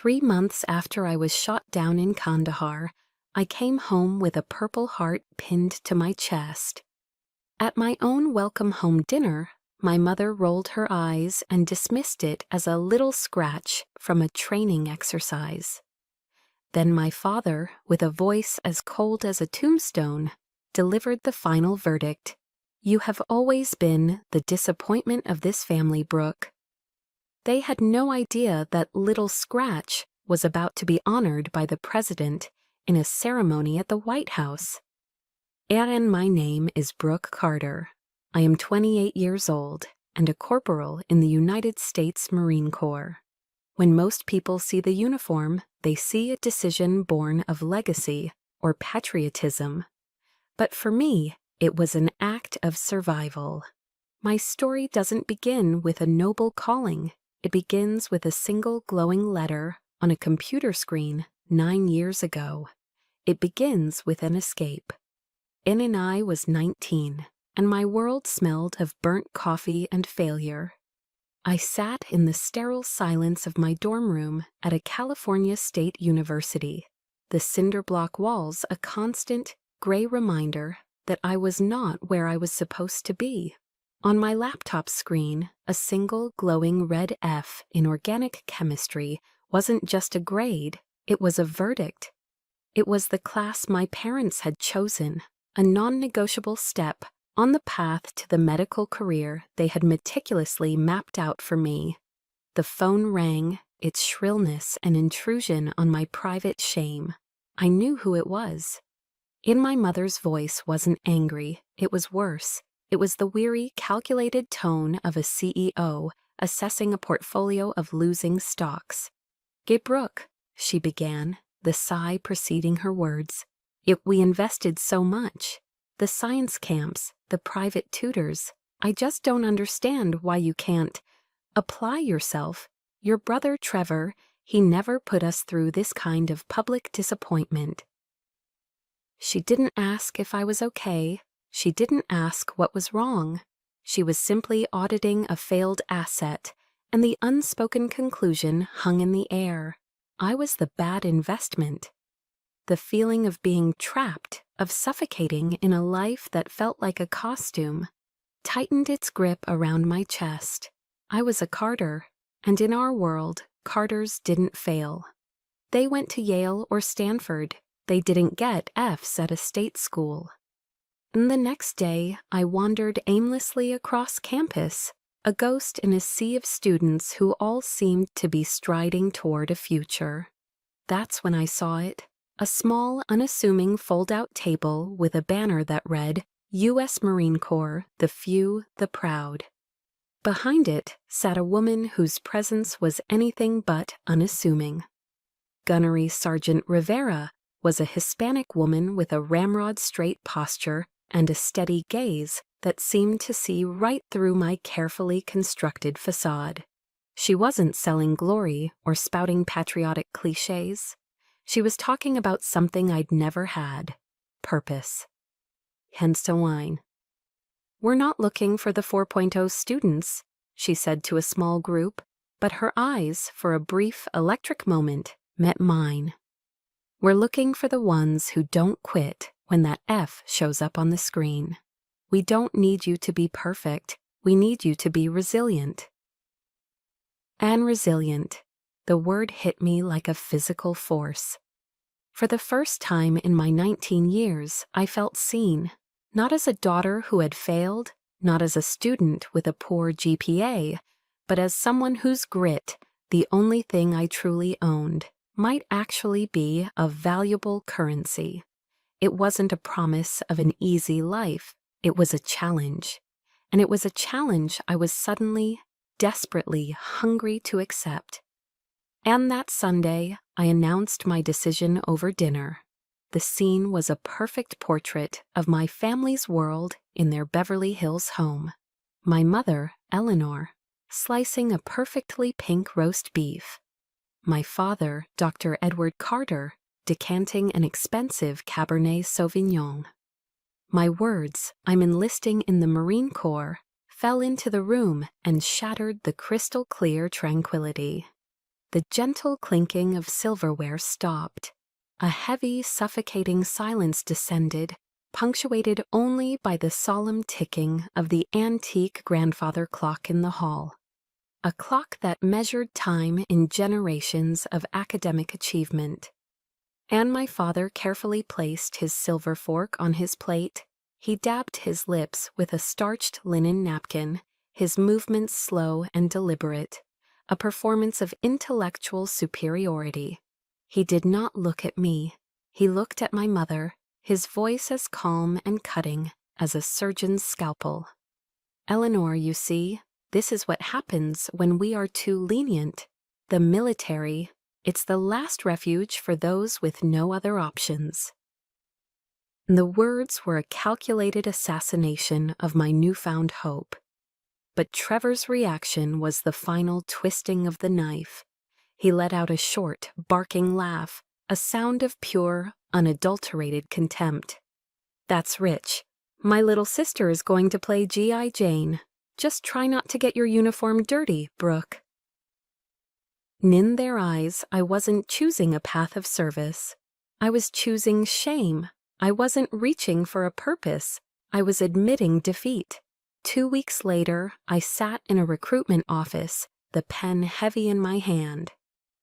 3 months after I was shot down in Kandahar, I came home with a Purple Heart pinned to my chest. At my own welcome home dinner, my mother rolled her eyes and dismissed it as a little scratch from a training exercise. Then my father, with a voice as cold as a tombstone, delivered the final verdict. "You have always been the disappointment of this family, Brooke." They had no idea that little scratch was about to be honored by the president in a ceremony at the White House. "And my name is Brooke Carter. I am 28 years old and a corporal in the United States Marine Corps. When most people see the uniform, they see a decision born of legacy or patriotism. But for me, it was an act of survival. My story doesn't begin with a noble calling. It begins with a single glowing letter on a computer screen 9 years ago. It begins with an escape. I was 19, and my world smelled of burnt coffee and failure. I sat in the sterile silence of my dorm room at a California State University, the cinder block walls a constant, gray reminder that I was not where I was supposed to be. On my laptop screen, a single glowing red F in organic chemistry wasn't just a grade, it was a verdict. It was the class my parents had chosen, a non-negotiable step on the path to the medical career they had meticulously mapped out for me. The phone rang, its shrillness an intrusion on my private shame. I knew who it was. In my mother's voice wasn't angry, it was worse. It was the weary, calculated tone of a CEO assessing a portfolio of losing stocks. "Gabe Brooke," she began, the sigh preceding her words. We invested so much. The science camps, the private tutors. I just don't understand why you can't apply yourself. Your brother Trevor, he never put us through this kind of public disappointment." She didn't ask if I was okay. She didn't ask what was wrong. She was simply auditing a failed asset, and the unspoken conclusion hung in the air. I was the bad investment. The feeling of being trapped, of suffocating in a life that felt like a costume, tightened its grip around my chest. I was a Carter, and in our world, Carters didn't fail. They went to Yale or Stanford. They didn't get Fs at a state school. And the next day, I wandered aimlessly across campus, a ghost in a sea of students who all seemed to be striding toward a future. That's when I saw it. A small, unassuming fold-out table with a banner that read, U.S. Marine Corps, the few, the proud. Behind it sat a woman whose presence was anything but unassuming. Gunnery Sergeant Rivera was a Hispanic woman with a ramrod-straight posture and a steady gaze that seemed to see right through my carefully constructed facade. She wasn't selling glory or spouting patriotic cliches. She was talking about something I'd never had: purpose. Hence to wine. "We're not looking for the 4.0 students," she said to a small group, but her eyes, for a brief electric moment, met mine. "We're looking for the ones who don't quit when that F shows up on the screen. We don't need you to be perfect. We need you to be resilient." And resilient. The word hit me like a physical force. For the first time in my 19 years, I felt seen, not as a daughter who had failed, not as a student with a poor GPA, but as someone whose grit, the only thing I truly owned, might actually be a valuable currency. It wasn't a promise of an easy life, it was a challenge. And it was a challenge I was suddenly, desperately hungry to accept. And that Sunday, I announced my decision over dinner. The scene was a perfect portrait of my family's world in their Beverly Hills home. My mother, Eleanor, slicing a perfectly pink roast beef. My father, Dr. Edward Carter, decanting an expensive Cabernet Sauvignon. My words, "I'm enlisting in the Marine Corps," fell into the room and shattered the crystal-clear tranquility. The gentle clinking of silverware stopped. A heavy, suffocating silence descended, punctuated only by the solemn ticking of the antique grandfather clock in the hall. A clock that measured time in generations of academic achievement. And my father carefully placed his silver fork on his plate. He dabbed his lips with a starched linen napkin, his movements slow and deliberate, a performance of intellectual superiority. He did not look at me. He looked at my mother, his voice as calm and cutting as a surgeon's scalpel. "Eleanor, you see, this is what happens when we are too lenient. The military, it's the last refuge for those with no other options." The words were a calculated assassination of my newfound hope. But Trevor's reaction was the final twisting of the knife. He let out a short, barking laugh, a sound of pure, unadulterated contempt. "That's rich. My little sister is going to play G.I. Jane. Just try not to get your uniform dirty, Brooke." In their eyes, I wasn't choosing a path of service. I was choosing shame. I wasn't reaching for a purpose. I was admitting defeat. 2 weeks later, I sat in a recruitment office, the pen heavy in my hand.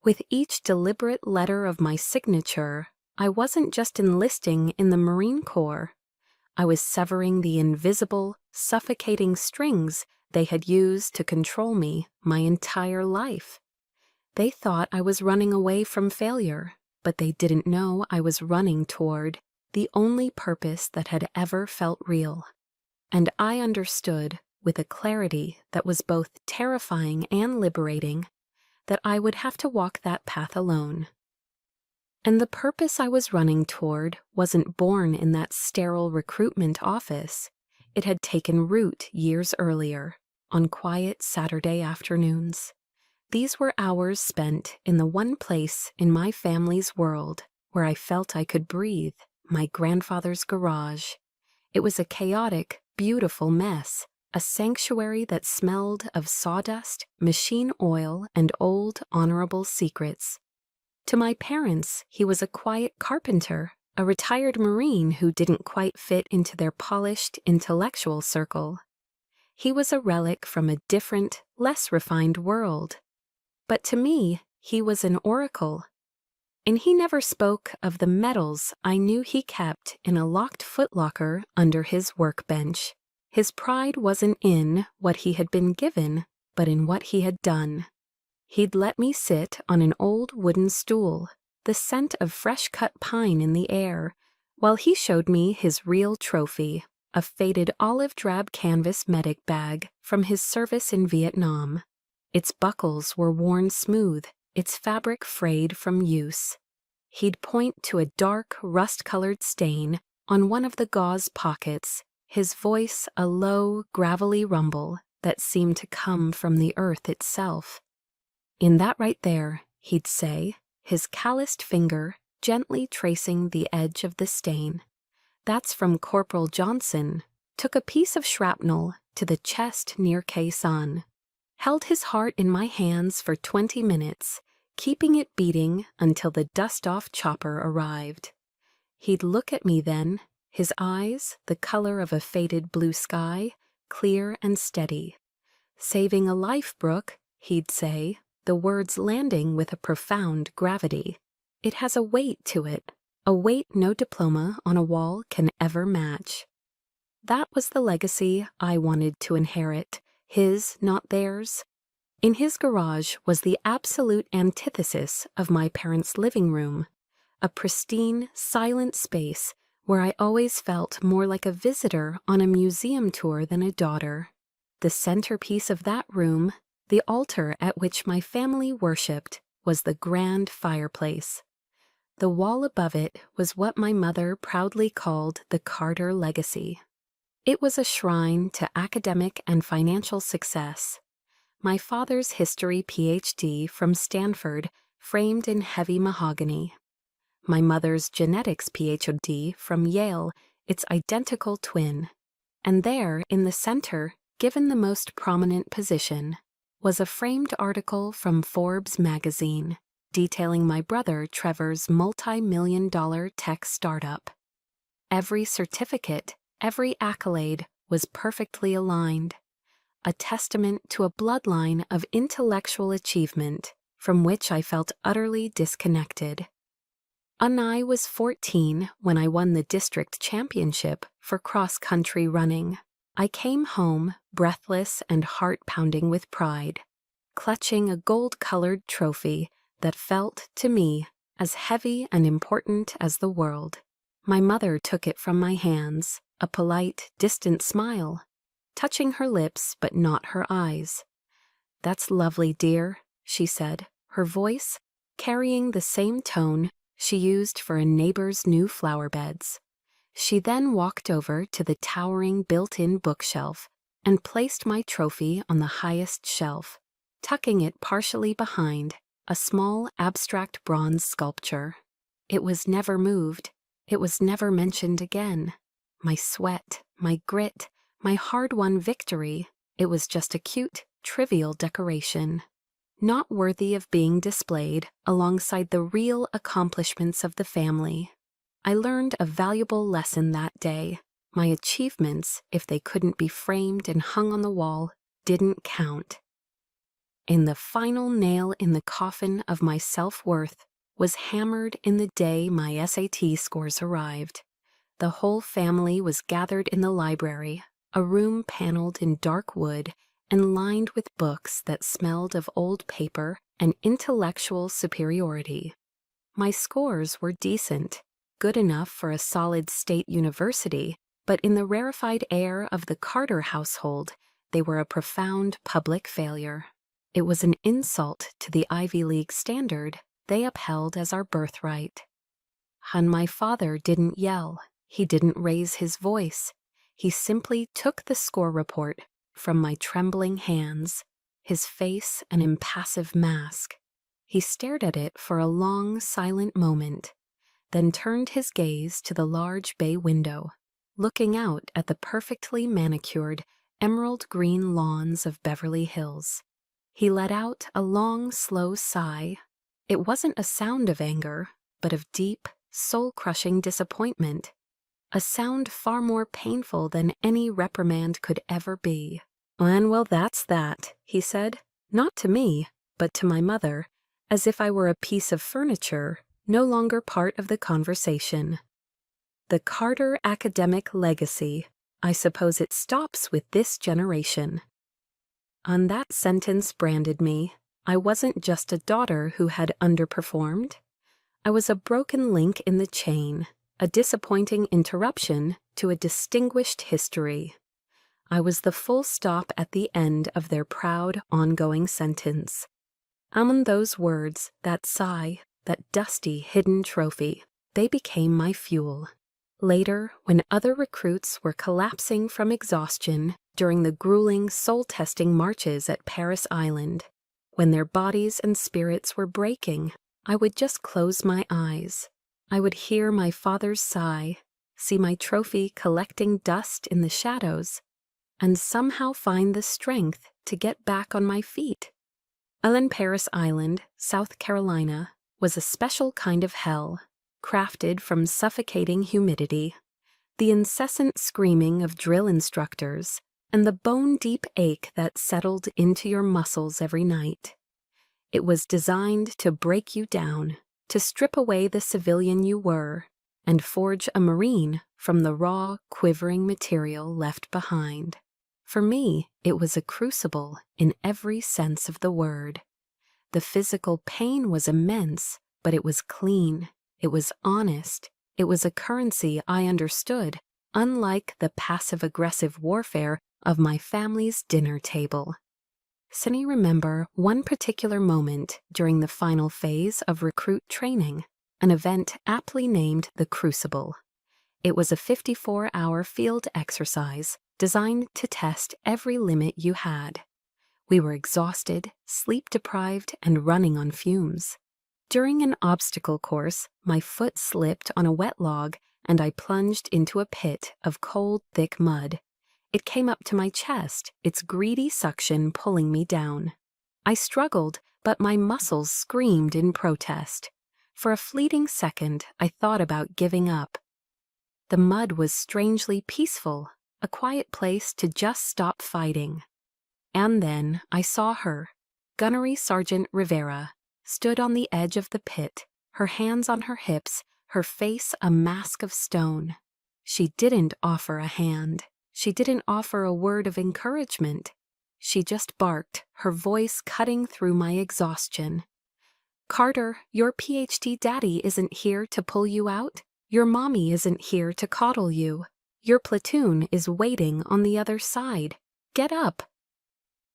With each deliberate letter of my signature, I wasn't just enlisting in the Marine Corps. I was severing the invisible, suffocating strings they had used to control me my entire life. They thought I was running away from failure, but they didn't know I was running toward the only purpose that had ever felt real. And I understood, with a clarity that was both terrifying and liberating, that I would have to walk that path alone. And the purpose I was running toward wasn't born in that sterile recruitment office. It had taken root years earlier, on quiet Saturday afternoons. These were hours spent in the one place in my family's world where I felt I could breathe, my grandfather's garage. It was a chaotic, beautiful mess, a sanctuary that smelled of sawdust, machine oil, and old, honorable secrets. To my parents, he was a quiet carpenter, a retired Marine who didn't quite fit into their polished, intellectual circle. He was a relic from a different, less refined world. But to me, he was an oracle. And he never spoke of the medals I knew he kept in a locked footlocker under his workbench. His pride wasn't in what he had been given, but in what he had done. He'd let me sit on an old wooden stool, the scent of fresh-cut pine in the air, while he showed me his real trophy, a faded olive-drab canvas medic bag from his service in Vietnam. Its buckles were worn smooth, its fabric frayed from use. He'd point to a dark, rust-colored stain on one of the gauze pockets, his voice a low, gravelly rumble that seemed to come from the earth itself. "In that right there," he'd say, his calloused finger gently tracing the edge of the stain. "That's from Corporal Johnson. Took a piece of shrapnel to the chest near Khe Sanh. Held his heart in my hands for 20 minutes, keeping it beating until the dust-off chopper arrived." He'd look at me then, his eyes the color of a faded blue sky, clear and steady. "Saving a life, Brooke," he'd say, the words landing with a profound gravity. "It has a weight to it, a weight no diploma on a wall can ever match." That was the legacy I wanted to inherit, his, not theirs. In his garage was the absolute antithesis of my parents' living room, a pristine, silent space where I always felt more like a visitor on a museum tour than a daughter. The centerpiece of that room, the altar at which my family worshipped, was the grand fireplace. The wall above it was what my mother proudly called the Carter Legacy. It was a shrine to academic and financial success. My father's history Ph.D. from Stanford framed in heavy mahogany. My mother's genetics Ph.D. from Yale, its identical twin. And there, in the center, given the most prominent position, was a framed article from Forbes magazine detailing my brother Trevor's multi-million-dollar tech startup. Every certificate, every accolade was perfectly aligned, a testament to a bloodline of intellectual achievement from which I felt utterly disconnected. I was 14 when I won the district championship for cross-country running. I came home, breathless and heart-pounding with pride, clutching a gold-colored trophy that felt, to me, as heavy and important as the world. My mother took it from my hands, a polite, distant smile, touching her lips but not her eyes. "That's lovely, dear," she said, her voice carrying the same tone she used for a neighbor's new flower beds. She then walked over to the towering built-in bookshelf and placed my trophy on the highest shelf, tucking it partially behind a small abstract bronze sculpture. It was never moved. It was never mentioned again. My sweat, my grit, my hard-won victory, it was just a cute, trivial decoration, not worthy of being displayed alongside the real accomplishments of the family. I learned a valuable lesson that day. My achievements, if they couldn't be framed and hung on the wall, didn't count. And the final nail in the coffin of my self-worth was hammered in the day my SAT scores arrived. The whole family was gathered in the library, a room paneled in dark wood and lined with books that smelled of old paper and intellectual superiority. My scores were decent, good enough for a solid state university, but in the rarefied air of the Carter household, they were a profound public failure. It was an insult to the Ivy League standard they upheld as our birthright. And my father didn't yell. He didn't raise his voice. He simply took the score report from my trembling hands, his face an impassive mask. He stared at it for a long, silent moment, then turned his gaze to the large bay window, looking out at the perfectly manicured, emerald green lawns of Beverly Hills. He let out a long, slow sigh. It wasn't a sound of anger, but of deep, soul-crushing disappointment, a sound far more painful than any reprimand could ever be. "And well, that's that," he said, not to me, but to my mother, as if I were a piece of furniture, no longer part of the conversation. The Carter academic legacy, I suppose it stops with this generation. And that sentence branded me. I wasn't just a daughter who had underperformed. I was a broken link in the chain, a disappointing interruption to a distinguished history. I was the full stop at the end of their proud, ongoing sentence. And those words, that sigh, that dusty, hidden trophy, they became my fuel. Later, when other recruits were collapsing from exhaustion during the grueling, soul-testing marches at Paris Island, when their bodies and spirits were breaking, I would just close my eyes. I would hear my father's sigh, see my trophy collecting dust in the shadows, and somehow find the strength to get back on my feet. Paris Island, South Carolina, was a special kind of hell, crafted from suffocating humidity, the incessant screaming of drill instructors, and the bone-deep ache that settled into your muscles every night. It was designed to break you down, to strip away the civilian you were, and forge a Marine from the raw, quivering material left behind. For me, it was a crucible in every sense of the word. The physical pain was immense, but it was clean. It was honest. It was a currency I understood, unlike the passive-aggressive warfare of my family's dinner table. Cindy remember one particular moment during the final phase of recruit training, an event aptly named the Crucible. It was a 54-hour field exercise designed to test every limit you had. We were exhausted, sleep-deprived, and running on fumes. During an obstacle course, my foot slipped on a wet log and I plunged into a pit of cold, thick mud. It came up to my chest, its greedy suction pulling me down. I struggled, but my muscles screamed in protest. For a fleeting second, I thought about giving up. The mud was strangely peaceful, a quiet place to just stop fighting. And then I saw her. Gunnery Sergeant Rivera stood on the edge of the pit, her hands on her hips, her face a mask of stone. She didn't offer a hand. She didn't offer a word of encouragement. She just barked, her voice cutting through my exhaustion. "Carter, your PhD daddy isn't here to pull you out. Your mommy isn't here to coddle you. Your platoon is waiting on the other side. Get up."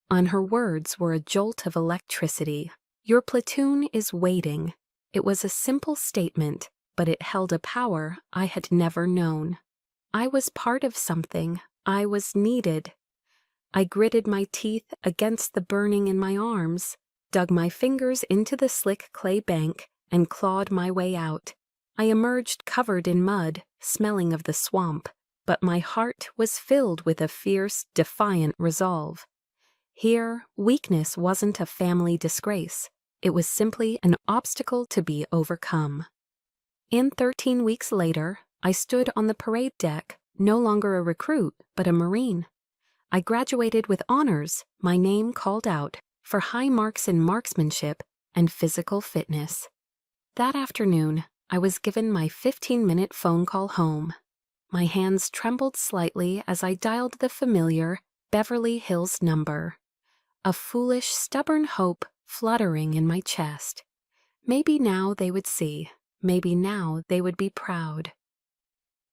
On her words were a jolt of electricity. Your platoon is waiting. It was a simple statement, but it held a power I had never known. I was part of something. I was needed. I gritted my teeth against the burning in my arms, dug my fingers into the slick clay bank, and clawed my way out. I emerged covered in mud, smelling of the swamp, but my heart was filled with a fierce, defiant resolve. Here, weakness wasn't a family disgrace. It was simply an obstacle to be overcome. 13 weeks later, I stood on the parade deck, no longer a recruit, but a Marine. I graduated with honors, my name called out, for high marks in marksmanship and physical fitness. That afternoon, I was given my 15-minute phone call home. My hands trembled slightly as I dialed the familiar Beverly Hills number. A foolish, stubborn hope fluttering in my chest. Maybe now they would see. Maybe now they would be proud.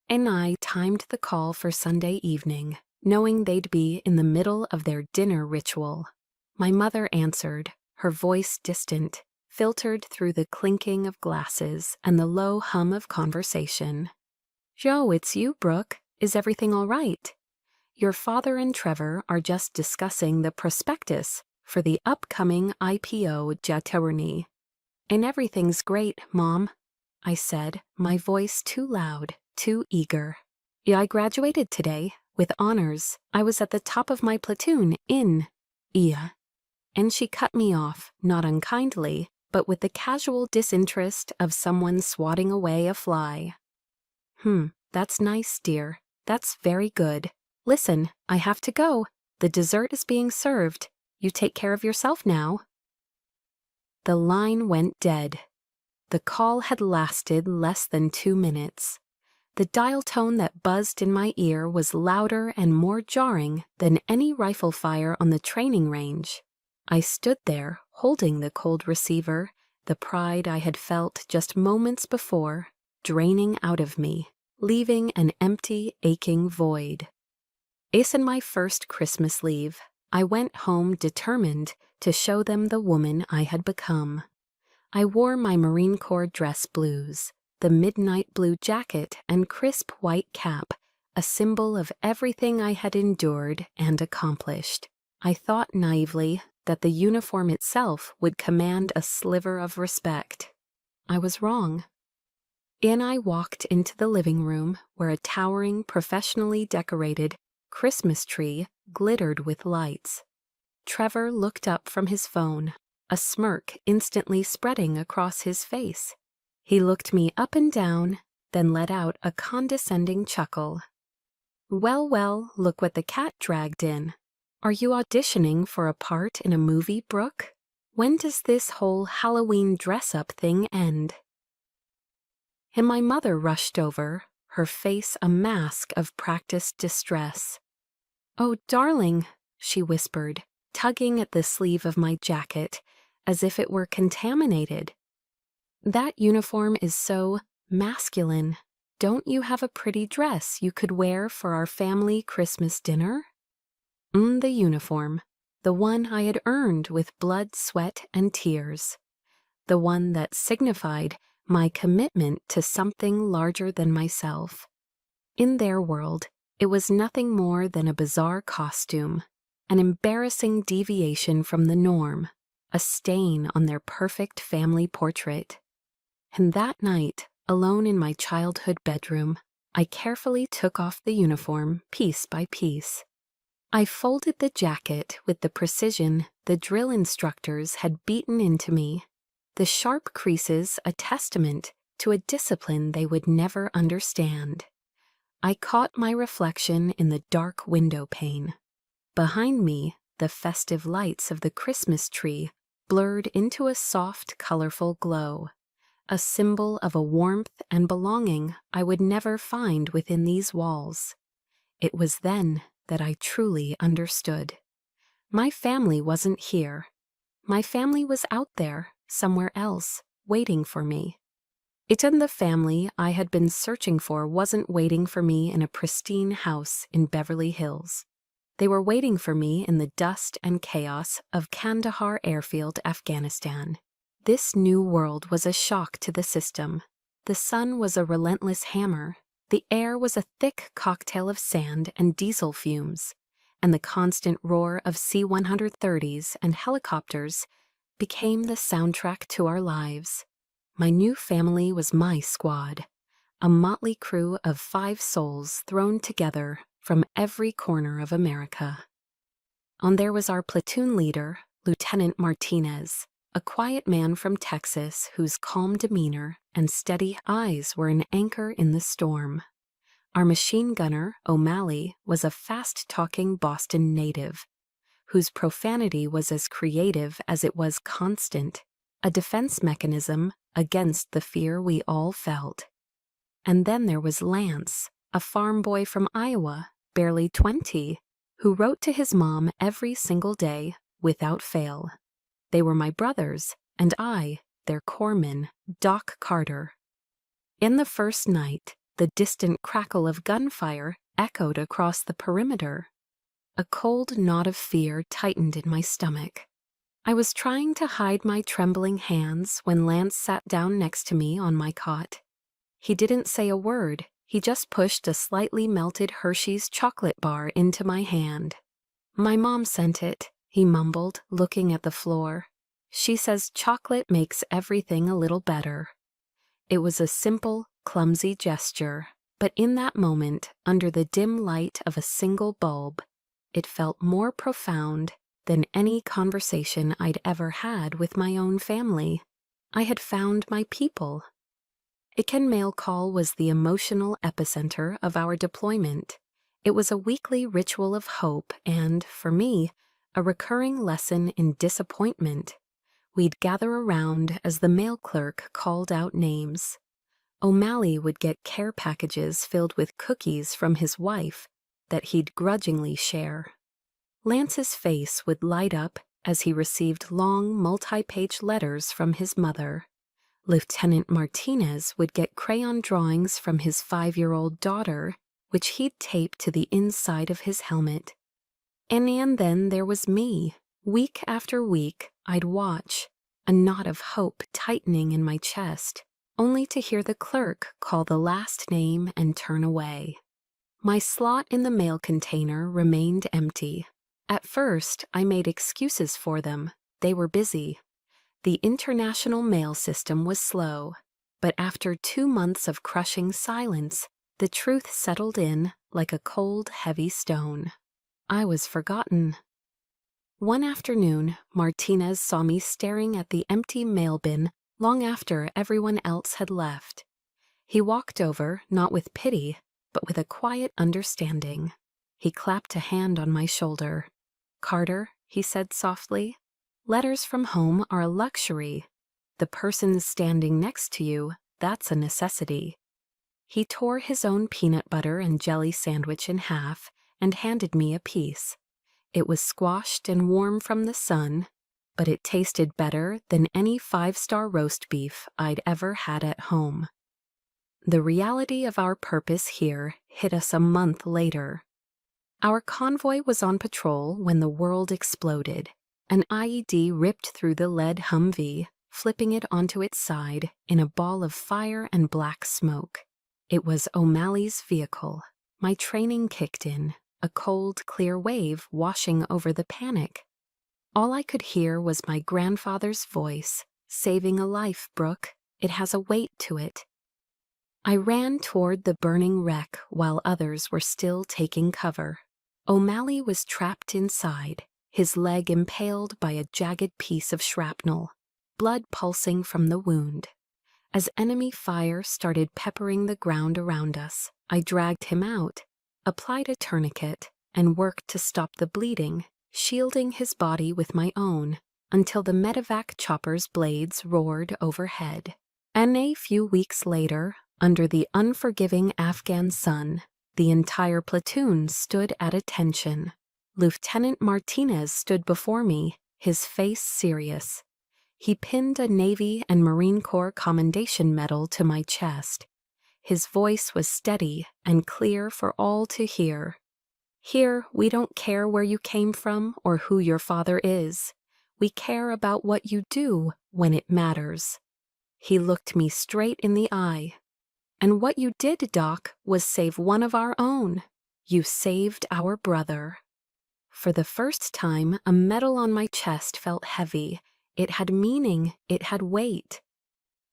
And I timed the call for Sunday evening, knowing they'd be in the middle of their dinner ritual. My mother answered, her voice distant, filtered through the clinking of glasses and the low hum of conversation. "Joe, it's you, Brooke. Is everything all right? Your father and Trevor are just discussing the prospectus for the upcoming IPO Jatorni. And everything's great, Mom," I said, my voice too loud, too eager. "Yeah, I graduated today, with honors. I was at the top of my platoon in IA." And she cut me off, not unkindly, but with the casual disinterest of someone swatting away a fly. That's nice, dear. That's very good. Listen, I have to go. The dessert is being served. You take care of yourself now." The line went dead. The call had lasted less than 2 minutes. The dial tone that buzzed in my ear was louder and more jarring than any rifle fire on the training range. I stood there, holding the cold receiver, the pride I had felt just moments before, draining out of me, leaving an empty, aching void. Ace and my first Christmas leave, I went home determined to show them the woman I had become. I wore my Marine Corps dress blues, the midnight blue jacket and crisp white cap, a symbol of everything I had endured and accomplished. I thought naively that the uniform itself would command a sliver of respect. I was wrong. In I walked into the living room where a towering, professionally decorated Christmas tree glittered with lights. Trevor looked up from his phone, a smirk instantly spreading across his face. He looked me up and down, then let out a condescending chuckle. Well, look what the cat dragged in. Are you auditioning for a part in a movie, Brooke? When does this whole Halloween dress-up thing end?" And my mother rushed over, her face a mask of practiced distress. "Oh, darling," she whispered, tugging at the sleeve of my jacket, as if it were contaminated. "That uniform is so masculine. Don't you have a pretty dress you could wear for our family Christmas dinner?" The uniform, the one I had earned with blood, sweat, and tears. The one that signified my commitment to something larger than myself. In their world, it was nothing more than a bizarre costume, an embarrassing deviation from the norm, a stain on their perfect family portrait. And that night, alone in my childhood bedroom, I carefully took off the uniform piece by piece. I folded the jacket with the precision the drill instructors had beaten into me, the sharp creases a testament to a discipline they would never understand. I caught my reflection in the dark window pane. Behind me, the festive lights of the Christmas tree blurred into a soft, colorful glow, a symbol of a warmth and belonging I would never find within these walls. It was then that I truly understood. My family wasn't here. My family was out there, somewhere else, waiting for me. And the family I had been searching for wasn't waiting for me in a pristine house in Beverly Hills. They were waiting for me in the dust and chaos of Kandahar Airfield, Afghanistan. This new world was a shock to the system. The sun was a relentless hammer. The air was a thick cocktail of sand and diesel fumes, and the constant roar of C-130s and helicopters became the soundtrack to our lives. My new family was my squad, a motley crew of 5 souls thrown together from every corner of America. On there was our platoon leader, Lieutenant Martinez, a quiet man from Texas whose calm demeanor and steady eyes were an anchor in the storm. Our machine gunner, O'Malley, was a fast-talking Boston native, whose profanity was as creative as it was constant, a defense mechanism against the fear we all felt. And then there was Lance, a farm boy from Iowa, barely 20, who wrote to his mom every single day without fail. They were my brothers, and I, their corpsman, Doc Carter. In the first night, the distant crackle of gunfire echoed across the perimeter. A cold knot of fear tightened in my stomach. I was trying to hide my trembling hands when Lance sat down next to me on my cot. He didn't say a word. He just pushed a slightly melted Hershey's chocolate bar into my hand. "My mom sent it," he mumbled, looking at the floor. "She says chocolate makes everything a little better." It was a simple, clumsy gesture, but in that moment, under the dim light of a single bulb, it felt more profound than any conversation I'd ever had with my own family. I had found my people. Aiken Mail Call was the emotional epicenter of our deployment. It was a weekly ritual of hope and, for me, a recurring lesson in disappointment. We'd gather around as the mail clerk called out names. O'Malley would get care packages filled with cookies from his wife that he'd grudgingly share. Lance's face would light up as he received long, multi-page letters from his mother. Lieutenant Martinez would get crayon drawings from his 5-year-old daughter, which he'd tape to the inside of his helmet. And then there was me. Week after week, I'd watch, a knot of hope tightening in my chest, only to hear the clerk call the last name and turn away. My slot in the mail container remained empty. At first, I made excuses for them. They were busy. The international mail system was slow, but after 2 months of crushing silence, the truth settled in like a cold, heavy stone. I was forgotten. One afternoon, Martinez saw me staring at the empty mail bin long after everyone else had left. He walked over, not with pity, but with a quiet understanding. He clapped a hand on my shoulder. "Carter," he said softly, "letters from home are a luxury. The person standing next to you, that's a necessity." He tore his own peanut butter and jelly sandwich in half and handed me a piece. It was squashed and warm from the sun, but it tasted better than any 5-star roast beef I'd ever had at home. The reality of our purpose here hit us a month later. Our convoy was on patrol when the world exploded. An IED ripped through the lead Humvee, flipping it onto its side in a ball of fire and black smoke. It was O'Malley's vehicle. My training kicked in, a cold, clear wave washing over the panic. All I could hear was my grandfather's voice, "Saving a life, Brooke. It has a weight to it." I ran toward the burning wreck while others were still taking cover. O'Malley was trapped inside, his leg impaled by a jagged piece of shrapnel, blood pulsing from the wound. As enemy fire started peppering the ground around us, I dragged him out, applied a tourniquet, and worked to stop the bleeding, shielding his body with my own, until the medevac chopper's blades roared overhead. And a few weeks later, under the unforgiving Afghan sun, the entire platoon stood at attention. Lieutenant Martinez stood before me, his face serious. He pinned a Navy and Marine Corps Commendation Medal to my chest. His voice was steady and clear for all to hear. "Here, we don't care where you came from or who your father is. We care about what you do when it matters." He looked me straight in the eye. "And what you did, Doc, was save one of our own. You saved our brother." For the first time, a medal on my chest felt heavy. It had meaning, it had weight.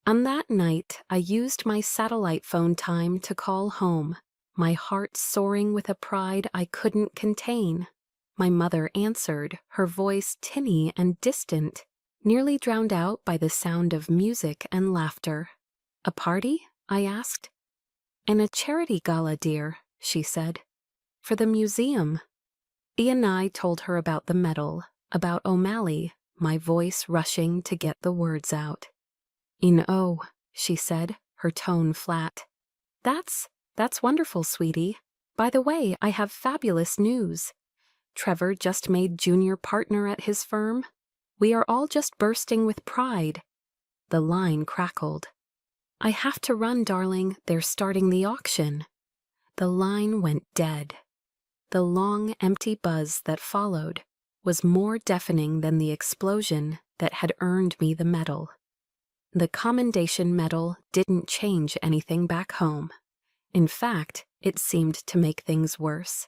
On that night, I used my satellite phone time to call home, my heart soaring with a pride I couldn't contain. My mother answered, her voice tinny and distant, nearly drowned out by the sound of music and laughter. "A party?" I asked. "And a charity gala, dear," she said. "For the museum." Ian and I told her about the medal, about O'Malley, my voice rushing to get the words out. "Oh," she said, her tone flat. That's wonderful, sweetie. By the way, I have fabulous news. Trevor just made junior partner at his firm. We are all just bursting with pride." The line crackled. "I have to run, darling. They're starting the auction." The line went dead. The long, empty buzz that followed was more deafening than the explosion that had earned me the medal. The commendation medal didn't change anything back home. In fact, it seemed to make things worse.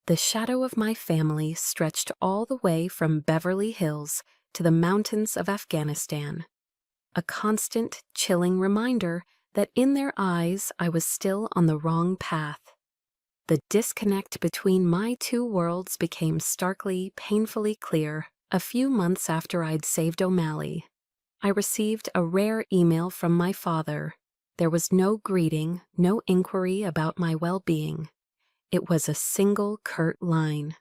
The shadow of my family stretched all the way from Beverly Hills to the mountains of Afghanistan. A constant, chilling reminder that in their eyes I was still on the wrong path. The disconnect between my two worlds became starkly, painfully clear a few months after I'd saved O'Malley. I received a rare email from my father. There was no greeting, no inquiry about my well-being. It was a single curt line.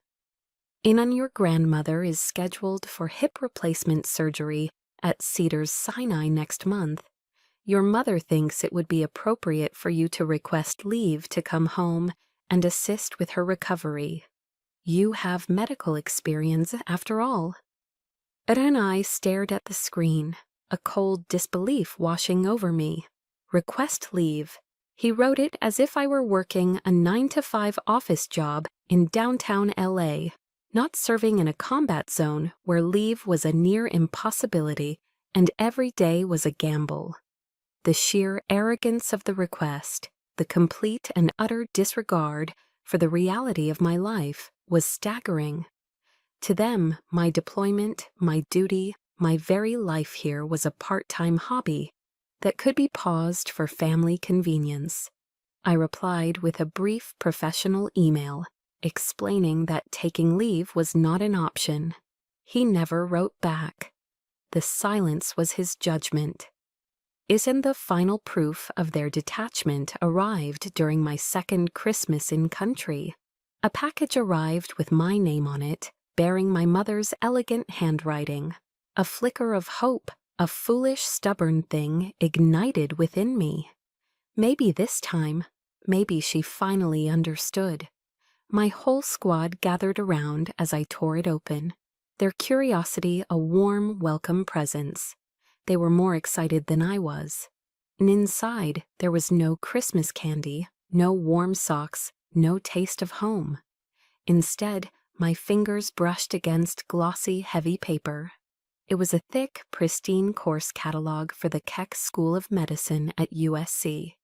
"In on your grandmother is scheduled for hip replacement surgery at Cedars-Sinai next month. Your mother thinks it would be appropriate for you to request leave to come home and assist with her recovery. You have medical experience after all." Ed and I stared at the screen, a cold disbelief washing over me. Request leave. He wrote it as if I were working a 9-to-5 office job in downtown LA, not serving in a combat zone where leave was a near impossibility and every day was a gamble. The sheer arrogance of the request, the complete and utter disregard for the reality of my life, was staggering. To them, my deployment, my duty, my very life here was a part-time hobby that could be paused for family convenience. I replied with a brief professional email explaining that taking leave was not an option. He never wrote back. The silence was his judgment. Isn't the final proof of their detachment arrived during my second Christmas in country? A package arrived with my name on it, bearing my mother's elegant handwriting. A flicker of hope, a foolish, stubborn thing ignited within me. Maybe this time, maybe she finally understood. My whole squad gathered around as I tore it open, their curiosity a warm, welcome presence. They were more excited than I was. And inside, there was no Christmas candy, no warm socks, no taste of home. Instead, my fingers brushed against glossy, heavy paper. It was a thick, pristine course catalog for the Keck School of Medicine at USC.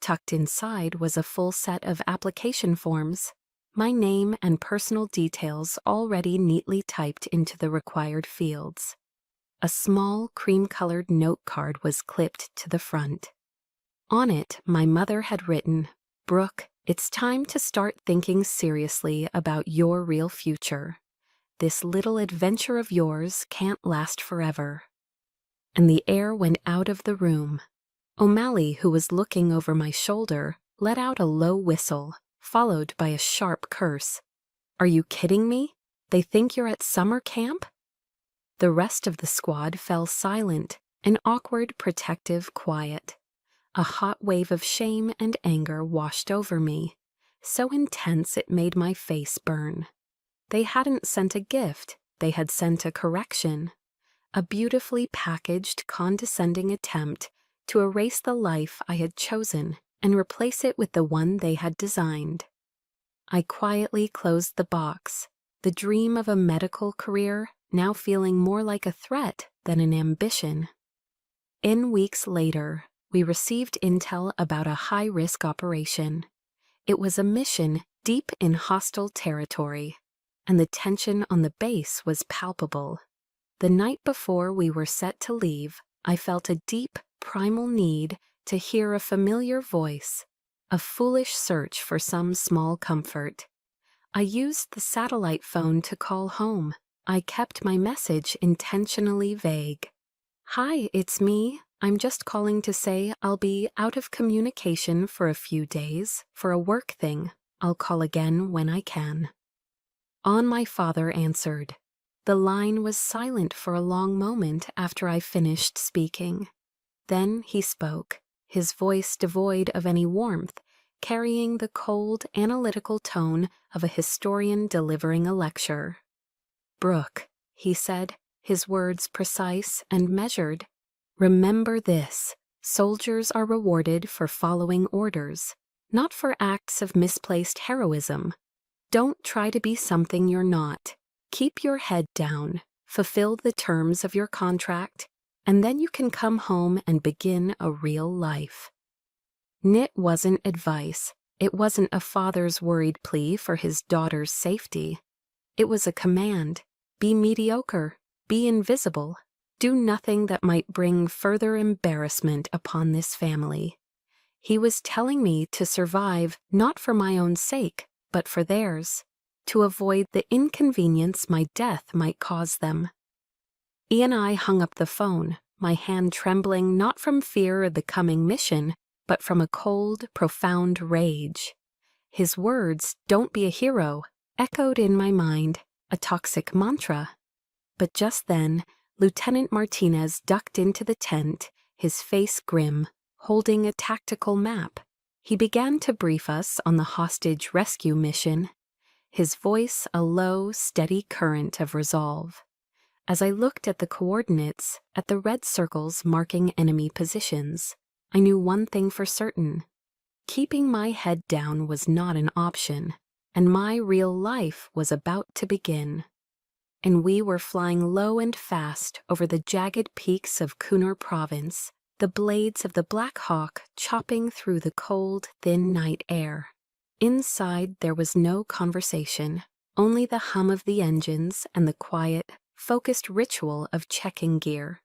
Tucked inside was a full set of application forms, my name and personal details already neatly typed into the required fields. A small, cream-colored note card was clipped to the front. On it, my mother had written, "Brooke, It's time to start thinking seriously about your real future. This little adventure of yours can't last forever. And the air went out of the room. O'Malley, who was looking over my shoulder, let out a low whistle, followed by a sharp curse. "Are you kidding me? They think you're at summer camp?" The rest of the squad fell silent, an awkward, protective quiet. A hot wave of shame and anger washed over me, so intense it made my face burn. They hadn't sent a gift, they had sent a correction. A beautifully packaged, condescending attempt to erase the life I had chosen and replace it with the one they had designed. I quietly closed the box, the dream of a medical career now feeling more like a threat than an ambition. Weeks later, we received intel about a high-risk operation. It was a mission deep in hostile territory, and the tension on the base was palpable. The night before we were set to leave, I felt a deep, primal need to hear a familiar voice, a foolish search for some small comfort. I used the satellite phone to call home. I kept my message intentionally vague. "Hi, it's me. I'm just calling to say I'll be out of communication for a few days for a work thing. I'll call again when I can." My father answered. The line was silent for a long moment after I finished speaking. Then he spoke, his voice devoid of any warmth, carrying the cold, analytical tone of a historian delivering a lecture. "Brooke," he said, his words precise and measured. "Remember this. Soldiers are rewarded for following orders, not for acts of misplaced heroism. Don't try to be something you're not. Keep your head down, fulfill the terms of your contract, and then you can come home and begin a real life." It wasn't advice. It wasn't a father's worried plea for his daughter's safety. It was a command. Be mediocre. Be invisible. Do nothing that might bring further embarrassment upon this family. He was telling me to survive not for my own sake, but for theirs, to avoid the inconvenience my death might cause them. I hung up the phone, my hand trembling not from fear of the coming mission, but from a cold, profound rage. His words, "Don't be a hero," echoed in my mind, a toxic mantra. But just then, Lieutenant Martinez ducked into the tent, his face grim, holding a tactical map. He began to brief us on the hostage rescue mission, his voice a low, steady current of resolve. As I looked at the coordinates, at the red circles marking enemy positions, I knew one thing for certain. Keeping my head down was not an option, and my real life was about to begin. And we were flying low and fast over the jagged peaks of Kunar Province, the blades of the Black Hawk chopping through the cold, thin night air. Inside there was no conversation, only the hum of the engines and the quiet, focused ritual of checking gear.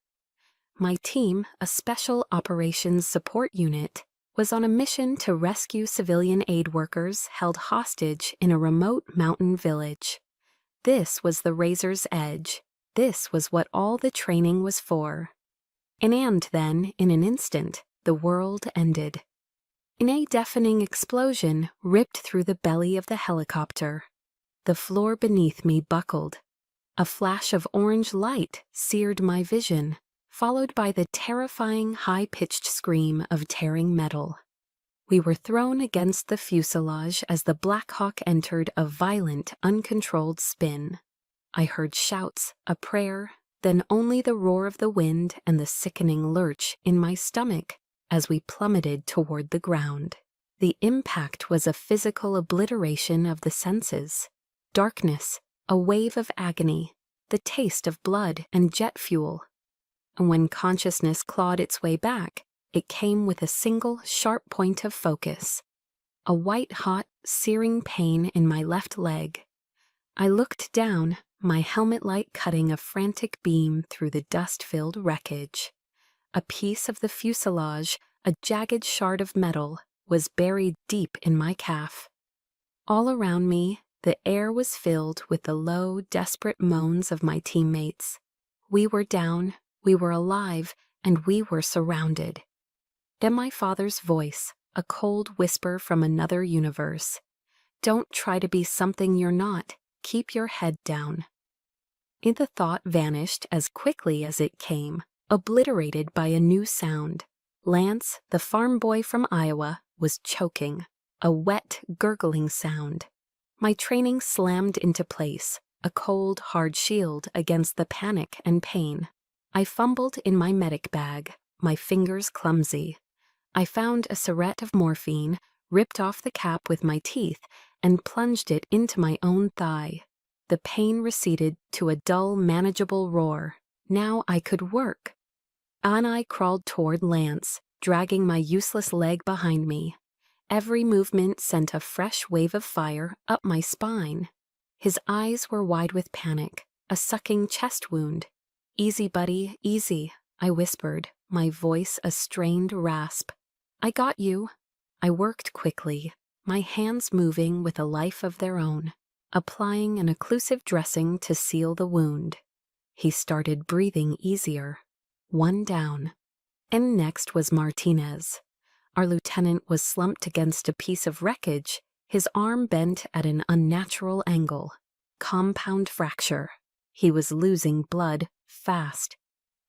My team, a Special Operations Support Unit, was on a mission to rescue civilian aid workers held hostage in a remote mountain village. This was the razor's edge. This was what all the training was for. And then, in an instant, the world ended. A deafening explosion ripped through the belly of the helicopter. The floor beneath me buckled. A flash of orange light seared my vision, followed by the terrifying high-pitched scream of tearing metal. We were thrown against the fuselage as the Black Hawk entered a violent, uncontrolled spin. I heard shouts, a prayer, then only the roar of the wind and the sickening lurch in my stomach as we plummeted toward the ground. The impact was a physical obliteration of the senses. Darkness, a wave of agony, the taste of blood and jet fuel. And when consciousness clawed its way back, it came with a single, sharp point of focus. A white-hot, searing pain in my left leg. I looked down, my helmet light cutting a frantic beam through the dust-filled wreckage. A piece of the fuselage, a jagged shard of metal, was buried deep in my calf. All around me, the air was filled with the low, desperate moans of my teammates. We were down, we were alive, and we were surrounded. Then my father's voice, a cold whisper from another universe. Don't try to be something you're not. Keep your head down. The thought vanished as quickly as it came, obliterated by a new sound. Lance, the farm boy from Iowa, was choking, a wet, gurgling sound. My training slammed into place, a cold, hard shield against the panic and pain. I fumbled in my medic bag, my fingers clumsy. I found a syringe of morphine, ripped off the cap with my teeth, and plunged it into my own thigh. The pain receded to a dull, manageable roar. Now I could work. On I crawled toward Lance, dragging my useless leg behind me. Every movement sent a fresh wave of fire up my spine. His eyes were wide with panic, a sucking chest wound. "Easy, buddy, easy," I whispered, my voice a strained rasp. "I got you." I worked quickly, my hands moving with a life of their own, applying an occlusive dressing to seal the wound. He started breathing easier. One down. And next was Martinez. Our lieutenant was slumped against a piece of wreckage, his arm bent at an unnatural angle. Compound fracture. He was losing blood fast.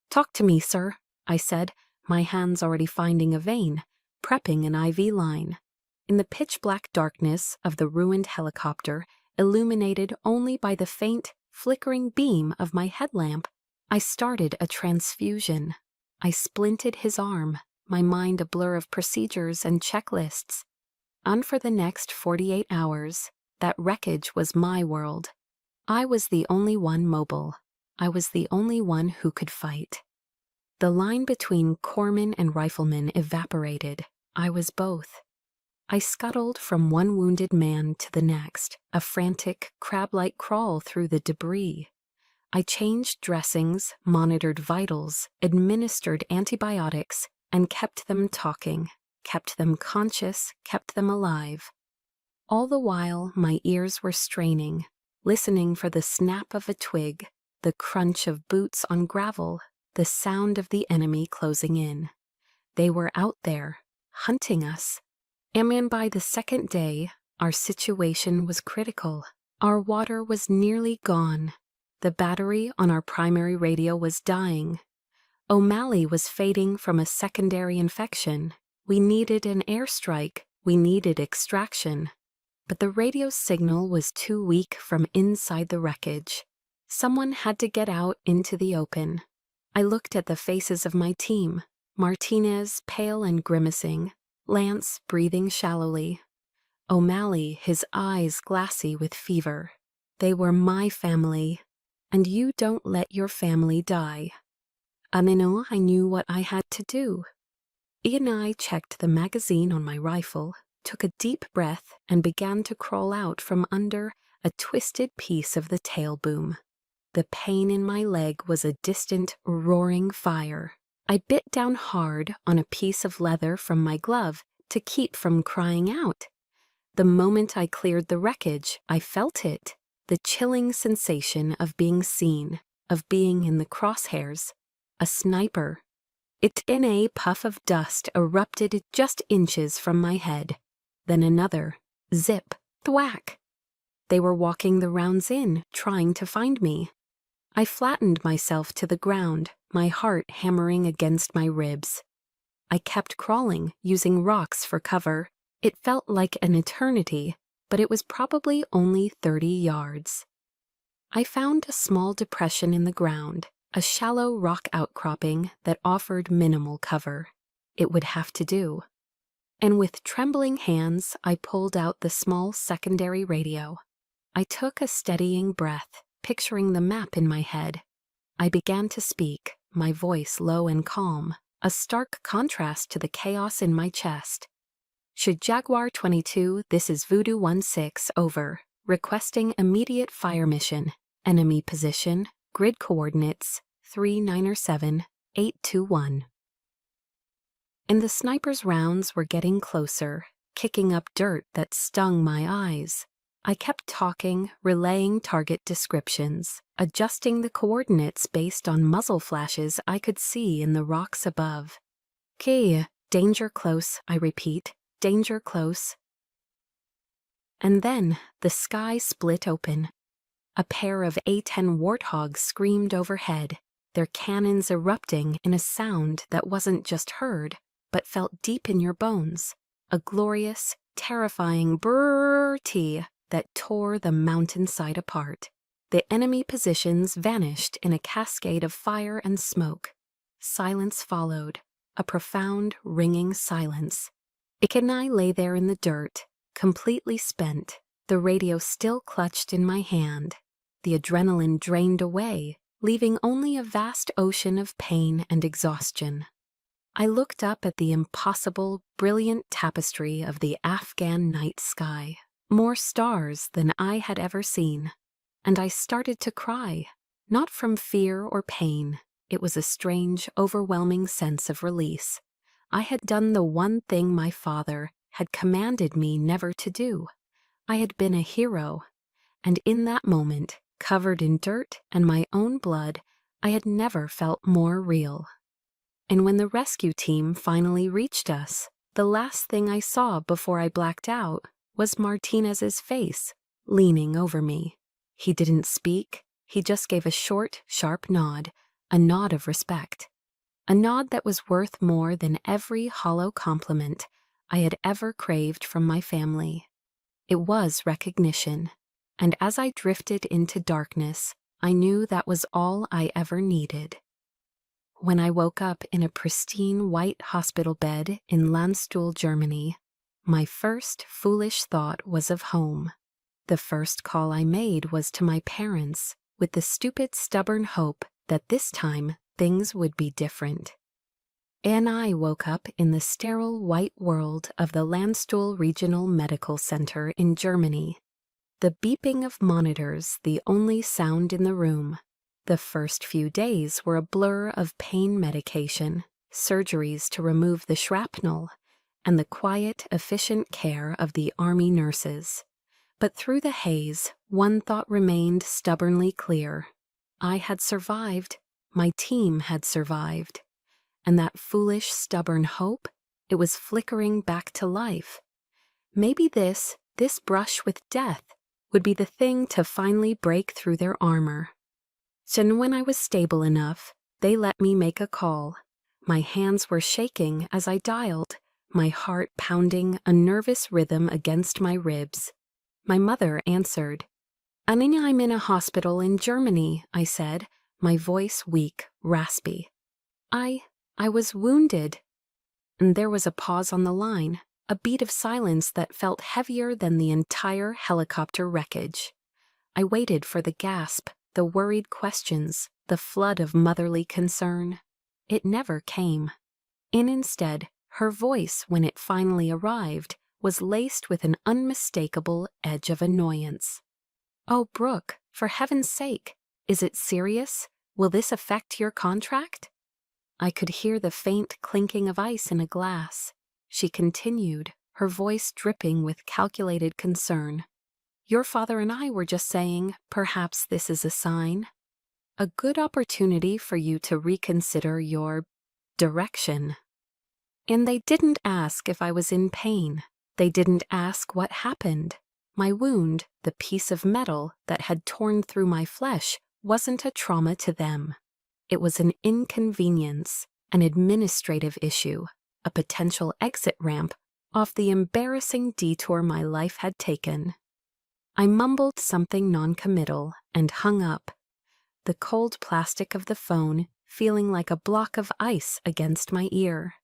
"Talk to me, sir," I said, my hands already finding a vein, prepping an IV line. In the pitch-black darkness of the ruined helicopter, illuminated only by the faint, flickering beam of my headlamp, I started a transfusion. I splinted his arm, my mind a blur of procedures and checklists. And for the next 48 hours, that wreckage was my world. I was the only one mobile. I was the only one who could fight. The line between corpsman and rifleman evaporated. I was both. I scuttled from one wounded man to the next, a frantic, crab-like crawl through the debris. I changed dressings, monitored vitals, administered antibiotics, and kept them talking, kept them conscious, kept them alive. All the while, my ears were straining, listening for the snap of a twig, the crunch of boots on gravel, the sound of the enemy closing in. They were out there, hunting us. And by the second day, our situation was critical. Our water was nearly gone. The battery on our primary radio was dying. O'Malley was fading from a secondary infection. We needed an airstrike. We needed extraction. But the radio signal was too weak from inside the wreckage. Someone had to get out into the open. I looked at the faces of my team. Martinez, pale and grimacing. Lance, breathing shallowly. O'Malley, his eyes glassy with fever. They were my family. And you don't let your family die. I knew what I had to do. Ian and I checked the magazine on my rifle, took a deep breath, and began to crawl out from under a twisted piece of the tail boom. The pain in my leg was a distant, roaring fire. I bit down hard on a piece of leather from my glove to keep from crying out. The moment I cleared the wreckage, I felt it. The chilling sensation of being seen, of being in the crosshairs. A sniper. In a puff of dust erupted just inches from my head. Then another. Zip. Thwack. They were walking the rounds in, trying to find me. I flattened myself to the ground, my heart hammering against my ribs. I kept crawling, using rocks for cover. It felt like an eternity, but it was probably only 30 yards. I found a small depression in the ground, a shallow rock outcropping that offered minimal cover. It would have to do. And with trembling hands, I pulled out the small secondary radio. I took a steadying breath, picturing the map in my head. I began to speak, my voice low and calm, a stark contrast to the chaos in my chest. Should Jaguar 22, this is Voodoo 16, over. Requesting immediate fire mission. Enemy position, grid coordinates, 3907, 821. and the sniper's rounds were getting closer, kicking up dirt that stung my eyes. I kept talking, relaying target descriptions, adjusting the coordinates based on muzzle flashes I could see in the rocks above. "Key, danger close," I repeat, "danger close." And then the sky split open. A pair of A-10 Warthogs screamed overhead, their cannons erupting in a sound that wasn't just heard, but felt deep in your bones, a glorious, terrifying brrrr-tee that tore the mountainside apart. The enemy positions vanished in a cascade of fire and smoke. Silence followed, a profound, ringing silence. Ike and I lay there in the dirt, completely spent, the radio still clutched in my hand. The adrenaline drained away, leaving only a vast ocean of pain and exhaustion. I looked up at the impossible, brilliant tapestry of the Afghan night sky, more stars than I had ever seen, and I started to cry, not from fear or pain. It was a strange, overwhelming sense of release. I had done the one thing my father had commanded me never to do. I had been a hero, and in that moment, covered in dirt and my own blood, I had never felt more real. And when the rescue team finally reached us, the last thing I saw before I blacked out was Martinez's face, leaning over me. He didn't speak, he just gave a short, sharp nod, a nod of respect. A nod that was worth more than every hollow compliment I had ever craved from my family. It was recognition, and as I drifted into darkness, I knew that was all I ever needed. When I woke up in a pristine white hospital bed in Landstuhl, Germany, my first foolish thought was of home. The first call I made was to my parents, with the stupid, stubborn hope that this time things would be different. And I woke up in the sterile white world of the Landstuhl Regional Medical Center in Germany. The beeping of monitors the only sound in the room. The first few days were a blur of pain medication, surgeries to remove the shrapnel, and the quiet, efficient care of the army nurses. But through the haze, one thought remained stubbornly clear. I had survived. My team had survived. And that foolish, stubborn hope, it was flickering back to life. Maybe this brush with death, would be the thing to finally break through their armor. So when I was stable enough, they let me make a call. My hands were shaking as I dialed, my heart pounding a nervous rhythm against my ribs. My mother answered. "Anina, I'm in a hospital in Germany," I said, my voice weak, raspy. I was wounded." And there was a pause on the line, a beat of silence that felt heavier than the entire helicopter wreckage. I waited for the gasp, the worried questions, the flood of motherly concern. It never came. And instead, her voice, when it finally arrived, was laced with an unmistakable edge of annoyance. "Oh, Brooke, for heaven's sake, is it serious? Will this affect your contract?" I could hear the faint clinking of ice in a glass. She continued, her voice dripping with calculated concern. "Your father and I were just saying, perhaps this is a sign. A good opportunity for you to reconsider your direction." And they didn't ask if I was in pain. They didn't ask what happened. My wound, the piece of metal that had torn through my flesh, wasn't a trauma to them. It was an inconvenience, an administrative issue, a potential exit ramp off the embarrassing detour my life had taken. I mumbled something noncommittal and hung up, the cold plastic of the phone feeling like a block of ice against my ear.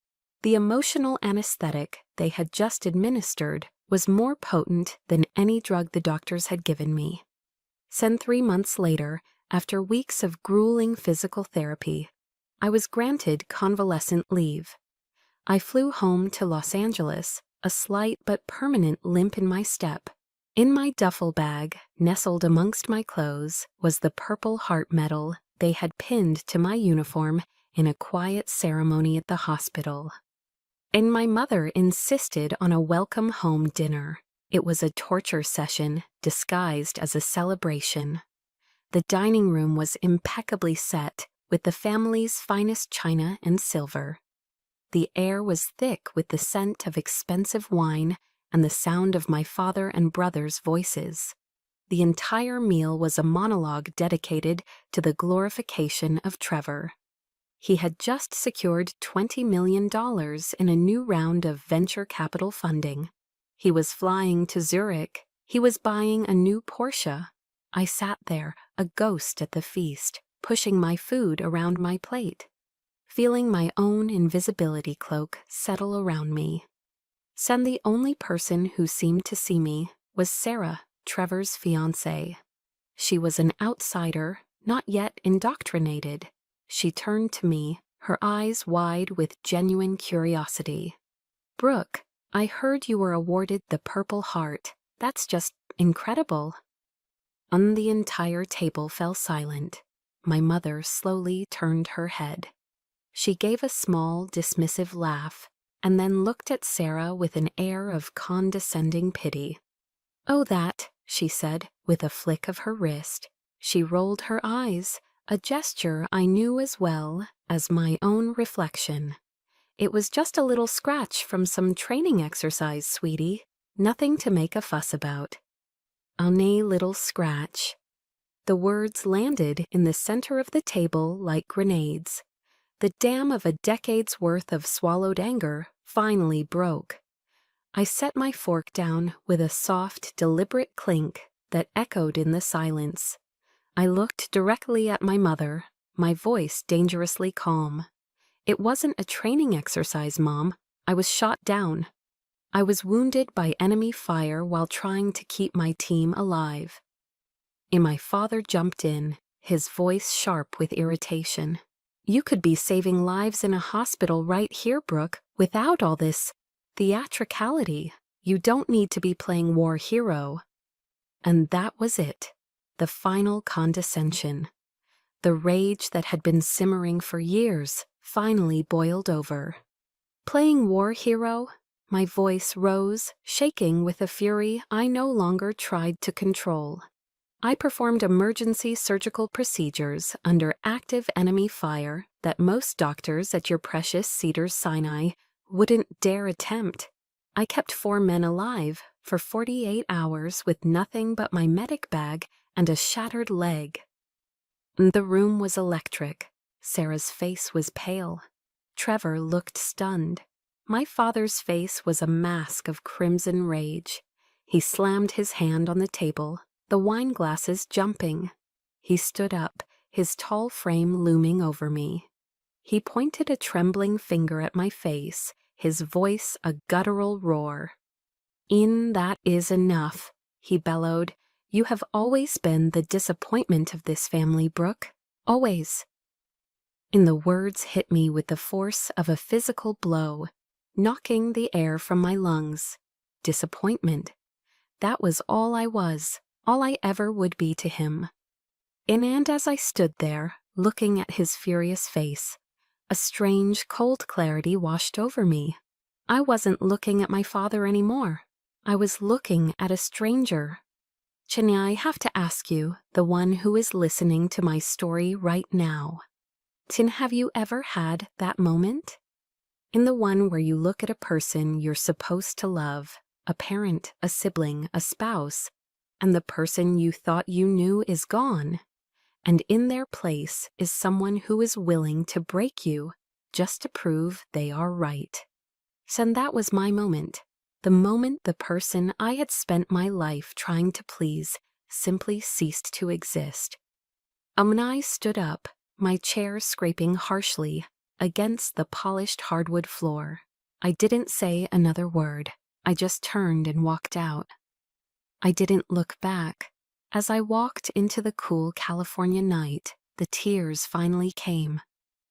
The emotional anesthetic they had just administered was more potent than any drug the doctors had given me. 3 months later, after weeks of grueling physical therapy, I was granted convalescent leave. I flew home to Los Angeles, a slight but permanent limp in my step. In my duffel bag, nestled amongst my clothes, was the Purple Heart medal they had pinned to my uniform in a quiet ceremony at the hospital. And my mother insisted on a welcome home dinner. It was a torture session disguised as a celebration. The dining room was impeccably set with the family's finest china and silver. The air was thick with the scent of expensive wine and the sound of my father and brother's voices. The entire meal was a monologue dedicated to the glorification of Trevor. He had just secured $20 million in a new round of venture capital funding. He was flying to Zurich. He was buying a new Porsche. I sat there, a ghost at the feast, pushing my food around my plate, feeling my own invisibility cloak settle around me. Then the only person who seemed to see me was Sarah, Trevor's fiancée. She was an outsider, not yet indoctrinated. She turned to me, her eyes wide with genuine curiosity. "Brooke, I heard you were awarded the Purple Heart. That's just incredible." The entire table fell silent. My mother slowly turned her head. She gave a small, dismissive laugh, and then looked at Sarah with an air of condescending pity. "Oh, that," she said, with a flick of her wrist. She rolled her eyes, a gesture I knew as well as my own reflection. "It was just a little scratch from some training exercise, sweetie. Nothing to make a fuss about." "A little scratch." The words landed in the center of the table like grenades. The dam of a decade's worth of swallowed anger finally broke. I set my fork down with a soft, deliberate clink that echoed in the silence. I looked directly at my mother, my voice dangerously calm. "It wasn't a training exercise, Mom. I was shot down. I was wounded by enemy fire while trying to keep my team alive." And my father jumped in, his voice sharp with irritation. "You could be saving lives in a hospital right here, Brooke, without all this theatricality. You don't need to be playing war hero." And that was it, the final condescension. The rage that had been simmering for years finally boiled over. "Playing war hero?" My voice rose, shaking with a fury I no longer tried to control. "I performed emergency surgical procedures under active enemy fire that most doctors at your precious Cedars-Sinai wouldn't dare attempt. I kept 4 men alive for 48 hours with nothing but my medic bag and a shattered leg." The room was electric. Sarah's face was pale. Trevor looked stunned. My father's face was a mask of crimson rage. He slammed his hand on the table, the wine glasses jumping. He stood up, his tall frame looming over me. He pointed a trembling finger at my face, his voice a guttural roar. That is enough," he bellowed. "You have always been the disappointment of this family, Brooke. Always." The words hit me with the force of a physical blow, knocking the air from my lungs. Disappointment. That was all I was, all I ever would be to him. And as I stood there, looking at his furious face, a strange, cold clarity washed over me. I wasn't looking at my father anymore. I was looking at a stranger. Chenia, I have to ask you, the one who is listening to my story right now. Tin, have you ever had that moment? In the one where you look at a person you're supposed to love, a parent, a sibling, a spouse, and the person you thought you knew is gone, and in their place is someone who is willing to break you just to prove they are right. So that was my moment. The moment the person I had spent my life trying to please simply ceased to exist. I stood up, my chair scraping harshly against the polished hardwood floor. I didn't say another word. I just turned and walked out. I didn't look back. As I walked into the cool California night, the tears finally came.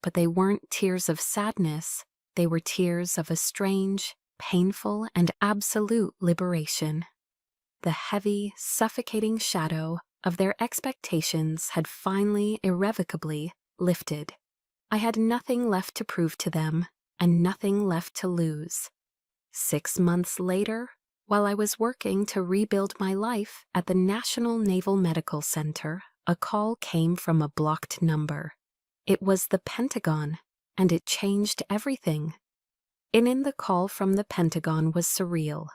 But they weren't tears of sadness. They were tears of a strange, painful, and absolute liberation. The heavy, suffocating shadow of their expectations had finally, irrevocably lifted. I had nothing left to prove to them, and nothing left to lose. 6 months later, while I was working to rebuild my life at the National Naval Medical Center, a call came from a blocked number. It was the Pentagon, and it changed everything. In the call from the Pentagon was surreal.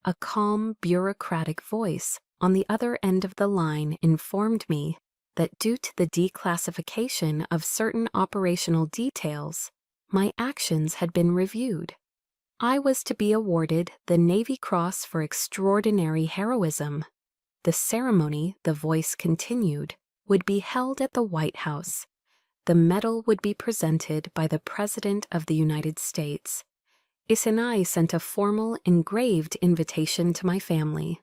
A calm, bureaucratic voice on the other end of the line informed me that due to the declassification of certain operational details, my actions had been reviewed. I was to be awarded the Navy Cross for Extraordinary Heroism. The ceremony, the voice continued, would be held at the White House. The medal would be presented by the President of the United States. Isenai sent a formal, engraved invitation to my family.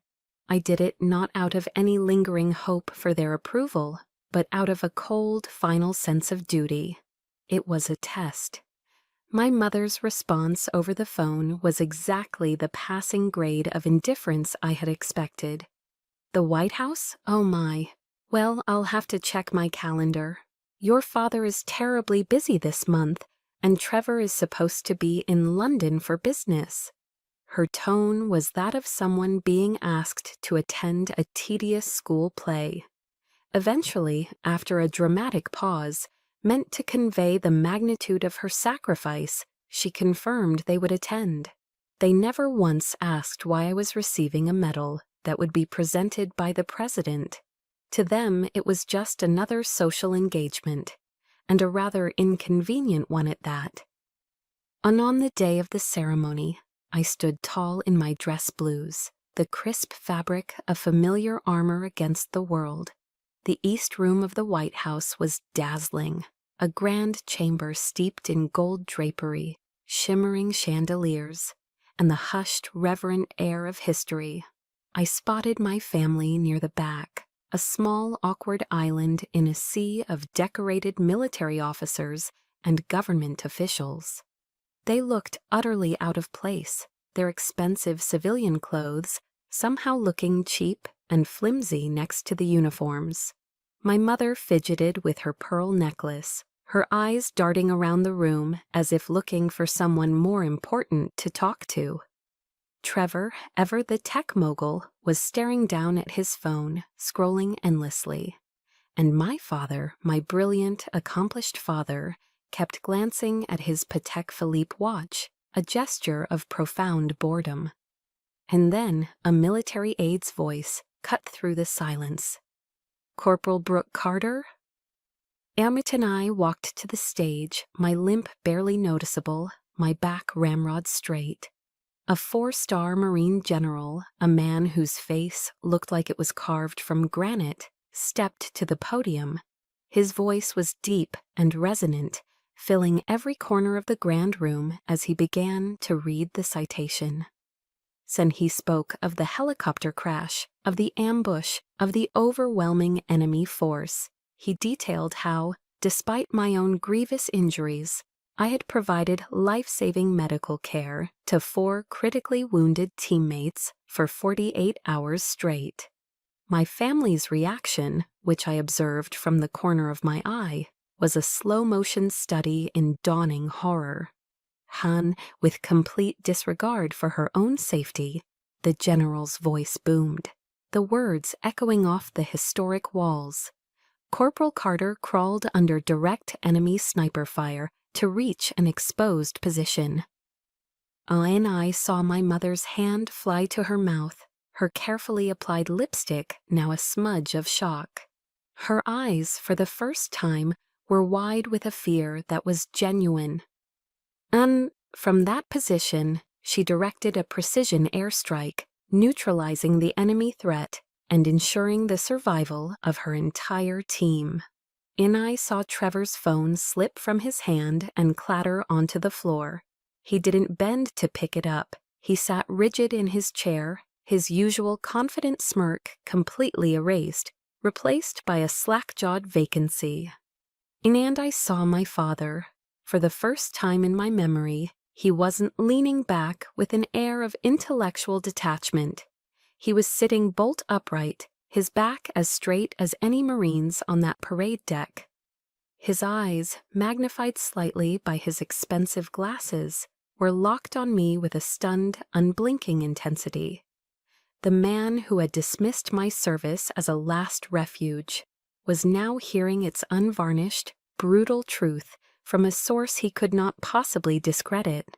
I did it not out of any lingering hope for their approval, but out of a cold, final sense of duty. It was a test. My mother's response over the phone was exactly the passing grade of indifference I had expected. The White House? Oh my. Well, I'll have to check my calendar. Your father is terribly busy this month, and Trevor is supposed to be in London for business. Her tone was that of someone being asked to attend a tedious school play. Eventually, after a dramatic pause, meant to convey the magnitude of her sacrifice, she confirmed they would attend. They never once asked why I was receiving a medal that would be presented by the president. To them, it was just another social engagement, and a rather inconvenient one at that. And on the day of the ceremony, I stood tall in my dress blues, the crisp fabric of familiar armor against the world. The East Room of the White House was dazzling, a grand chamber steeped in gold drapery, shimmering chandeliers, and the hushed, reverent air of history. I spotted my family near the back, a small, awkward island in a sea of decorated military officers and government officials. They looked utterly out of place, their expensive civilian clothes somehow looking cheap and flimsy next to the uniforms. My mother fidgeted with her pearl necklace, her eyes darting around the room as if looking for someone more important to talk to. Trevor, ever the tech mogul, was staring down at his phone, scrolling endlessly. And my father, my brilliant, accomplished father, kept glancing at his Patek Philippe watch, a gesture of profound boredom. And then a military aide's voice cut through the silence. "Corporal Brooke Carter?" Amit and I walked to the stage, my limp barely noticeable, my back ramrod straight. A 4-star Marine general, a man whose face looked like it was carved from granite, stepped to the podium. His voice was deep and resonant, filling every corner of the grand room as he began to read the citation. Then he spoke of the helicopter crash, of the ambush, of the overwhelming enemy force. He detailed how, despite my own grievous injuries, I had provided life-saving medical care to 4 critically wounded teammates for 48 hours straight. My family's reaction, which I observed from the corner of my eye, was a slow-motion study in dawning horror. Han, with complete disregard for her own safety, the general's voice boomed, the words echoing off the historic walls. Corporal Carter crawled under direct enemy sniper fire to reach an exposed position. I saw my mother's hand fly to her mouth, her carefully applied lipstick now a smudge of shock. Her eyes, for the first time, were wide with a fear that was genuine. And from that position, she directed a precision airstrike, neutralizing the enemy threat and ensuring the survival of her entire team. I saw Trevor's phone slip from his hand and clatter onto the floor. He didn't bend to pick it up. He sat rigid in his chair, his usual confident smirk completely erased, replaced by a slack-jawed vacancy. And I saw my father. For the first time in my memory, he wasn't leaning back with an air of intellectual detachment. He was sitting bolt upright, his back as straight as any Marine's on that parade deck. His eyes, magnified slightly by his expensive glasses, were locked on me with a stunned, unblinking intensity. The man who had dismissed my service as a last refuge was now hearing its unvarnished, brutal truth from a source he could not possibly discredit.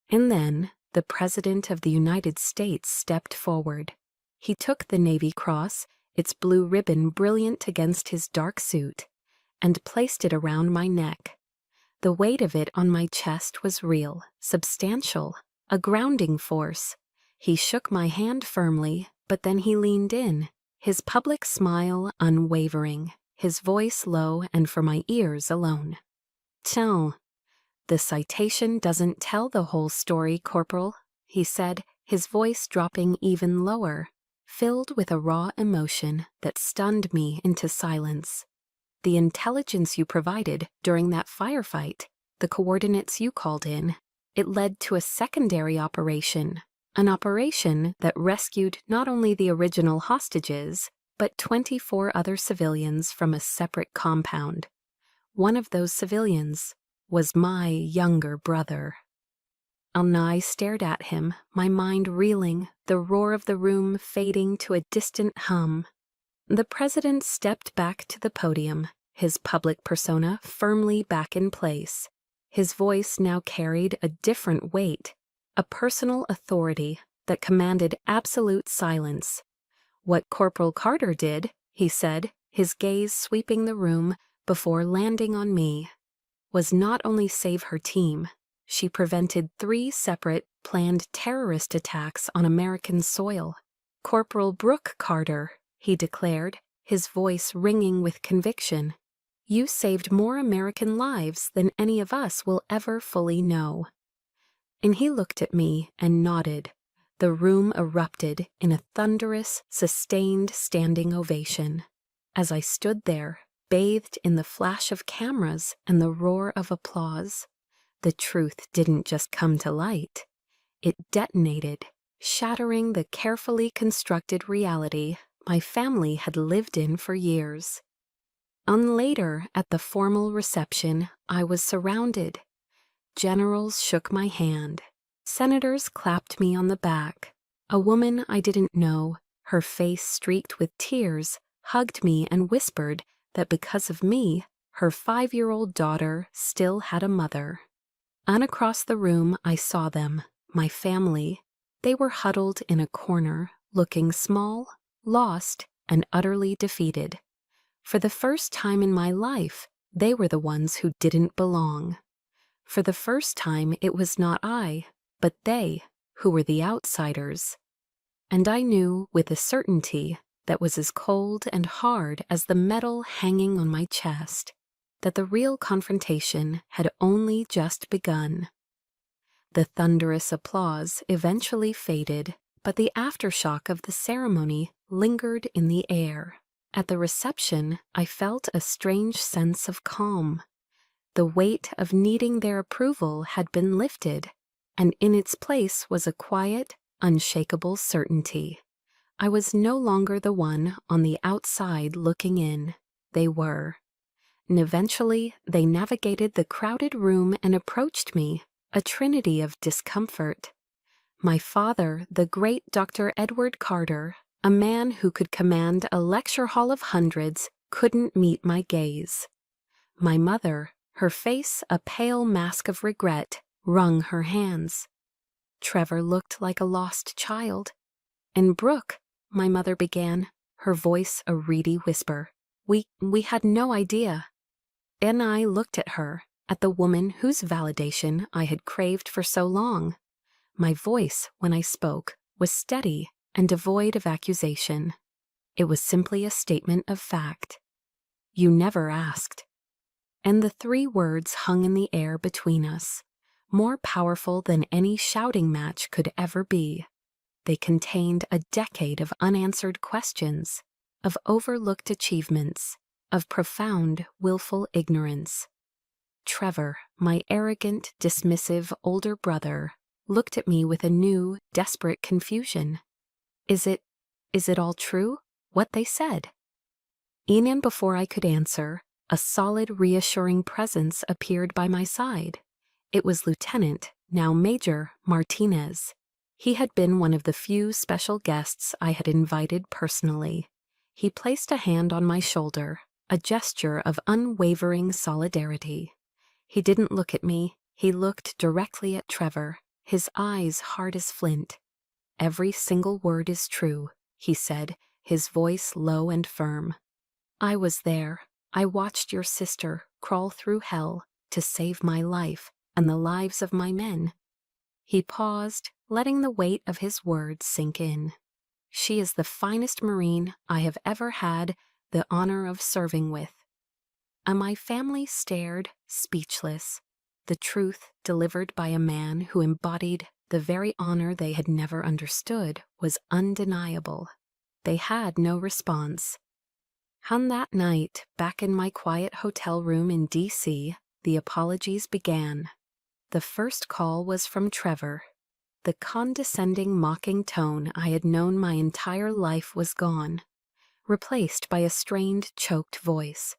And then the President of the United States stepped forward. He took the Navy Cross, its blue ribbon brilliant against his dark suit, and placed it around my neck. The weight of it on my chest was real, substantial, a grounding force. He shook my hand firmly, but then he leaned in, his public smile unwavering, his voice low and for my ears alone. "Tiens, the citation doesn't tell the whole story, Corporal," he said, his voice dropping even lower, filled with a raw emotion that stunned me into silence. "The intelligence you provided during that firefight, the coordinates you called in, it led to a secondary operation, an operation that rescued not only the original hostages, but 24 other civilians from a separate compound. One of those civilians was my younger brother." Alnai stared at him, my mind reeling, the roar of the room fading to a distant hum. The President stepped back to the podium, his public persona firmly back in place. His voice now carried a different weight, a personal authority that commanded absolute silence. "What Corporal Carter did," he said, his gaze sweeping the room before landing on me, "was not only save her team, she prevented 3 separate, planned terrorist attacks on American soil. Corporal Brooke Carter," he declared, his voice ringing with conviction, "you saved more American lives than any of us will ever fully know." And he looked at me and nodded. The room erupted in a thunderous, sustained standing ovation. As I stood there, bathed in the flash of cameras and the roar of applause, the truth didn't just come to light. It detonated, shattering the carefully constructed reality my family had lived in for years. Later, at the formal reception, I was surrounded. Generals shook my hand. Senators clapped me on the back. A woman I didn't know, her face streaked with tears, hugged me and whispered that because of me, her 5-year-old daughter still had a mother. And across the room I saw them, my family. They were huddled in a corner, looking small, lost, and utterly defeated. For the first time in my life, they were the ones who didn't belong. For the first time, it was not I, but they, who were the outsiders. And I knew with a certainty that was as cold and hard as the metal hanging on my chest, that the real confrontation had only just begun. The thunderous applause eventually faded, but the aftershock of the ceremony lingered in the air. At the reception, I felt a strange sense of calm. The weight of needing their approval had been lifted, and in its place was a quiet, unshakable certainty. I was no longer the one on the outside looking in. They were. And eventually, they navigated the crowded room and approached me, a trinity of discomfort. My father, the great Dr. Edward Carter, a man who could command a lecture hall of hundreds, couldn't meet my gaze. My mother, her face a pale mask of regret, wrung her hands. Trevor looked like a lost child. And Brooke, my mother began, her voice a reedy whisper. We had no idea. And I looked at her, at the woman whose validation I had craved for so long. My voice, when I spoke, was steady and devoid of accusation. It was simply a statement of fact. "You never asked." And the 3 words hung in the air between us, more powerful than any shouting match could ever be. They contained a decade of unanswered questions, of overlooked achievements, of profound, willful ignorance. Trevor, my arrogant, dismissive older brother, looked at me with a new, desperate confusion. Is it all true, what they said?" Even before I could answer, A solid, reassuring presence appeared by my side. It was Lieutenant, now Major, Martinez. He had been one of the few special guests I had invited personally. He placed a hand on my shoulder, a gesture of unwavering solidarity. He didn't look at me, he looked directly at Trevor, his eyes hard as flint. "Every single word is true," he said, his voice low and firm. "I was there. I watched your sister crawl through hell to save my life and the lives of my men." He paused, letting the weight of his words sink in. "She is the finest Marine I have ever had the honor of serving with." And my family stared, speechless. The truth delivered by a man who embodied the very honor they had never understood was undeniable. They had no response. On that night, back in my quiet hotel room in D.C., the apologies began. The first call was from Trevor. The condescending, mocking tone I had known my entire life was gone, replaced by a strained, choked voice.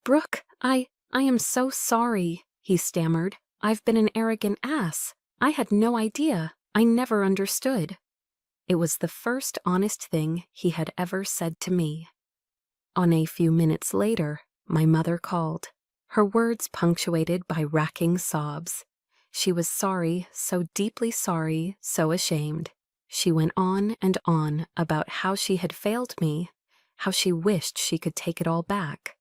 "Brooke, I am so sorry," he stammered. "I've been an arrogant ass. I had no idea. I never understood." It was the first honest thing he had ever said to me. On a few minutes later, my mother called, her words punctuated by racking sobs. She was sorry, so deeply sorry, so ashamed. She went on and on about how she had failed me, how she wished she could take it all back.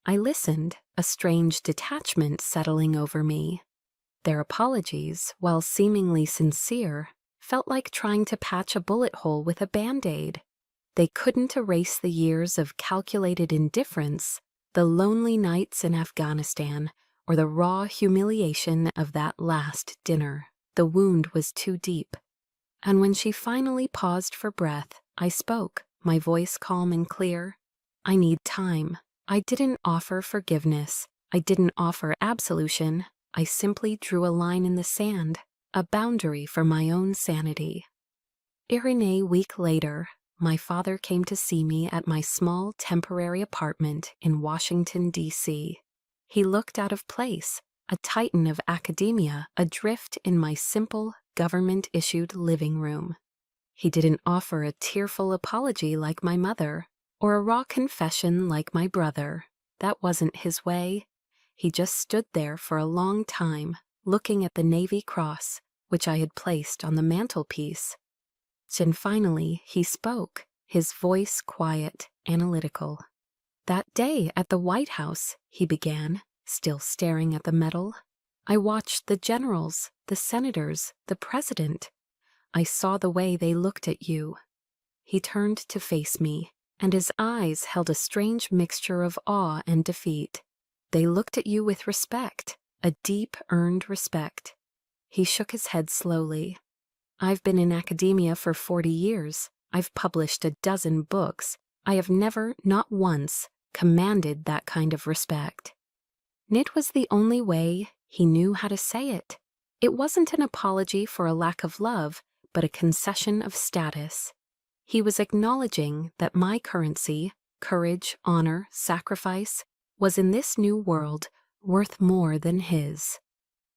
I listened, a strange detachment settling over me. Their apologies, while seemingly sincere, felt like trying to patch a bullet hole with a Band-Aid. They couldn't erase the years of calculated indifference, the lonely nights in Afghanistan, or the raw humiliation of that last dinner. The wound was too deep. And when she finally paused for breath, I spoke, my voice calm and clear. "I need time. I didn't offer forgiveness. I didn't offer absolution. I simply drew a line in the sand, a boundary for my own sanity." A week later, my father came to see me at my small temporary apartment in Washington, D.C. He looked out of place, a titan of academia adrift in my simple, government-issued living room. He didn't offer a tearful apology like my mother, or a raw confession like my brother. That wasn't his way. He just stood there for a long time, looking at the Navy Cross, which I had placed on the mantelpiece. Then finally he spoke, his voice quiet, analytical. "That day at the White House," he began, still staring at the medal, "I watched the generals, the senators, the president. I saw the way they looked at you." He turned to face me, and his eyes held a strange mixture of awe and defeat. "They looked at you with respect, a deep, earned respect." He shook his head slowly. "I've been in academia for 40 years. I've published a dozen books. I have never, not once, commanded that kind of respect." It was the only way he knew how to say it. It wasn't an apology for a lack of love, but a concession of status. He was acknowledging that my currency, courage, honor, sacrifice, was in this new world worth more than his.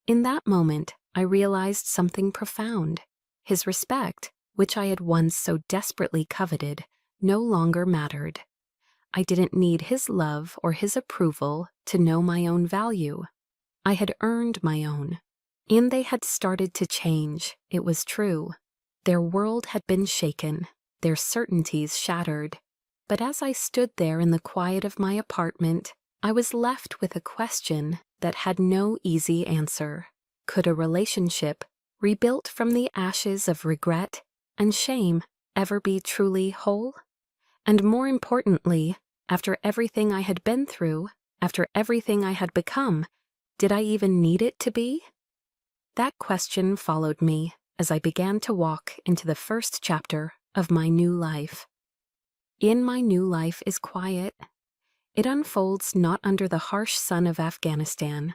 In that moment, I realized something profound. His respect, which I had once so desperately coveted, no longer mattered. I didn't need his love or his approval to know my own value. I had earned my own. And they had started to change, it was true. Their world had been shaken, their certainties shattered. But as I stood there in the quiet of my apartment, I was left with a question that had no easy answer. Could a relationship, rebuilt from the ashes of regret and shame, ever be truly whole? And more importantly, after everything I had been through, after everything I had become, did I even need it to be? That question followed me as I began to walk into the first chapter of my new life. In my new life is quiet. It unfolds not under the harsh sun of Afghanistan,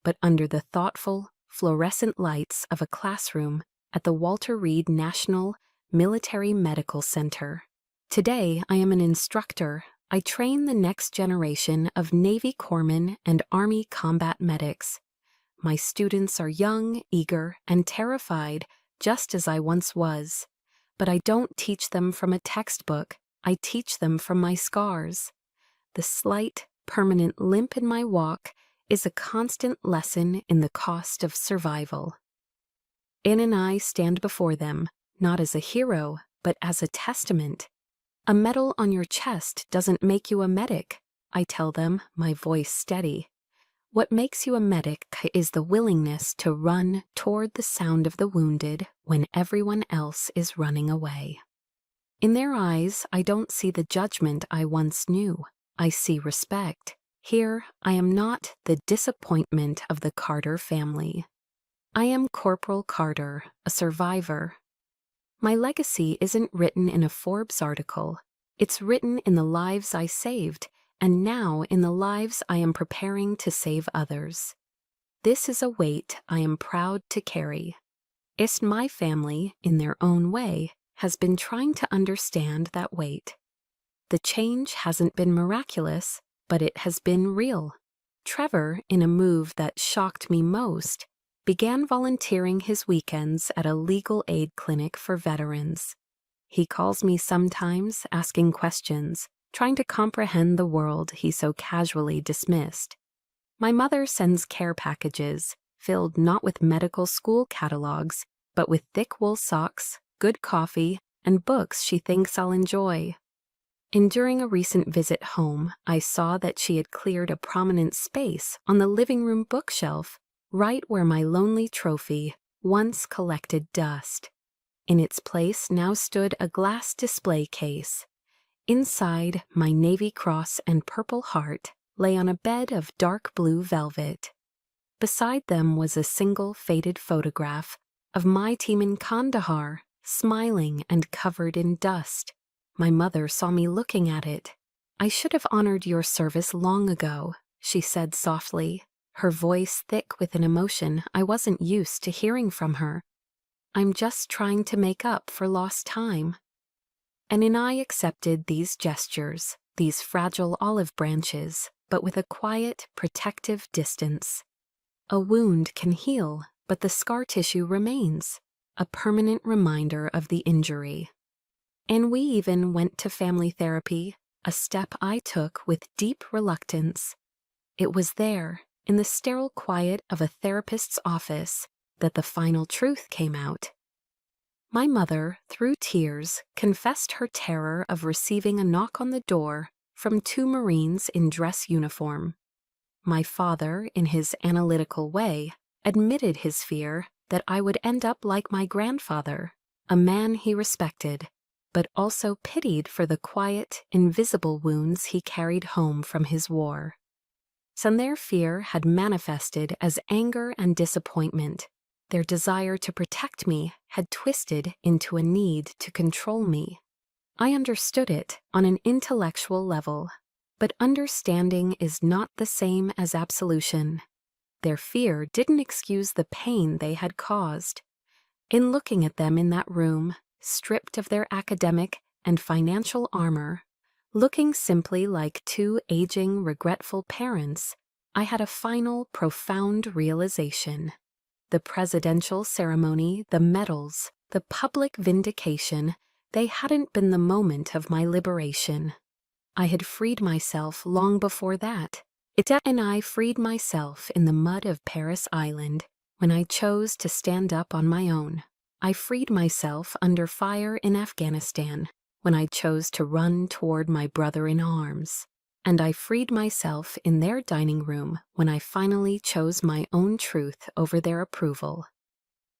but under the thoughtful, fluorescent lights of a classroom at the Walter Reed National Military Medical Center. Today, I am an instructor, I train the next generation of Navy corpsmen and Army combat medics. My students are young, eager, and terrified, just as I once was. But I don't teach them from a textbook. I teach them from my scars. The slight, permanent limp in my walk is a constant lesson in the cost of survival. Anne and I stand before them, not as a hero, but as a testament. A medal on your chest doesn't make you a medic, I tell them, my voice steady. What makes you a medic is the willingness to run toward the sound of the wounded when everyone else is running away. In their eyes, I don't see the judgment I once knew. I see respect. Here, I am not the disappointment of the Carter family. I am Corporal Carter, a survivor. My legacy isn't written in a Forbes article. It's written in the lives I saved, and now in the lives I am preparing to save others. This is a weight I am proud to carry. My family, in their own way, has been trying to understand that weight. The change hasn't been miraculous, but it has been real. Trevor, in a move that shocked me most, began volunteering his weekends at a legal aid clinic for veterans. He calls me sometimes, asking questions, trying to comprehend the world he so casually dismissed. My mother sends care packages, filled not with medical school catalogs, but with thick wool socks, good coffee, and books she thinks I'll enjoy. During a recent visit home, I saw that she had cleared a prominent space on the living room bookshelf, right where my lonely trophy once collected dust. In its place now stood a glass display case. Inside, my Navy Cross and Purple Heart lay on a bed of dark blue velvet. Beside them was a single faded photograph of my team in Kandahar, smiling and covered in dust. My mother saw me looking at it. "I should have honored your service long ago," she said softly, her voice thick with an emotion I wasn't used to hearing from her. "I'm just trying to make up for lost time." And I accepted these gestures, these fragile olive branches, but with a quiet, protective distance. A wound can heal, but the scar tissue remains, a permanent reminder of the injury. And we even went to family therapy, a step I took with deep reluctance. It was there, in the sterile quiet of a therapist's office, that the final truth came out. My mother, through tears, confessed her terror of receiving a knock on the door from two Marines in dress uniform. My father, in his analytical way, admitted his fear that I would end up like my grandfather, a man he respected, but also pitied for the quiet, invisible wounds he carried home from his war. Some their fear had manifested as anger and disappointment. Their desire to protect me had twisted into a need to control me. I understood it on an intellectual level, but understanding is not the same as absolution. Their fear didn't excuse the pain they had caused. In looking at them in that room, stripped of their academic and financial armor, looking simply like two aging, regretful parents, I had a final, profound realization. The presidential ceremony, the medals, the public vindication, they hadn't been the moment of my liberation. I had freed myself long before that. And I freed myself in the mud of Paris Island when I chose to stand up on my own. I freed myself under fire in Afghanistan when I chose to run toward my brother in arms. And I freed myself in their dining room when I finally chose my own truth over their approval.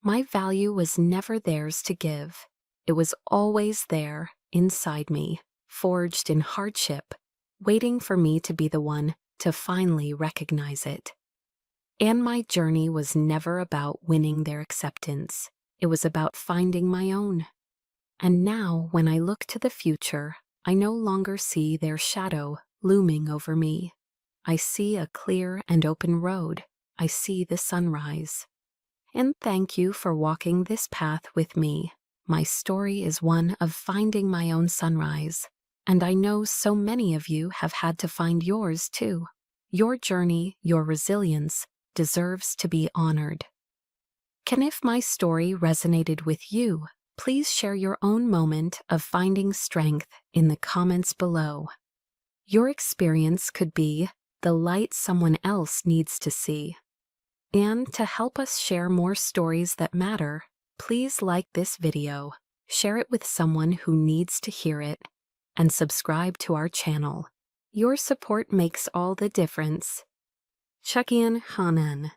My value was never theirs to give. It was always there, inside me, forged in hardship, waiting for me to be the one to finally recognize it. And my journey was never about winning their acceptance. It was about finding my own. And now, when I look to the future, I no longer see their shadow looming over me. I see a clear and open road. I see the sunrise. And thank you for walking this path with me. My story is one of finding my own sunrise, And I know so many of you have had to find yours too. Your journey, your resilience, deserves to be honored. Can if my story resonated with you, please share your own moment of finding strength in the comments below. Your experience could be the light someone else needs to see. And to help us share more stories that matter, please like this video, share it with someone who needs to hear it, and subscribe to our channel. Your support makes all the difference. Chuckian Hanan.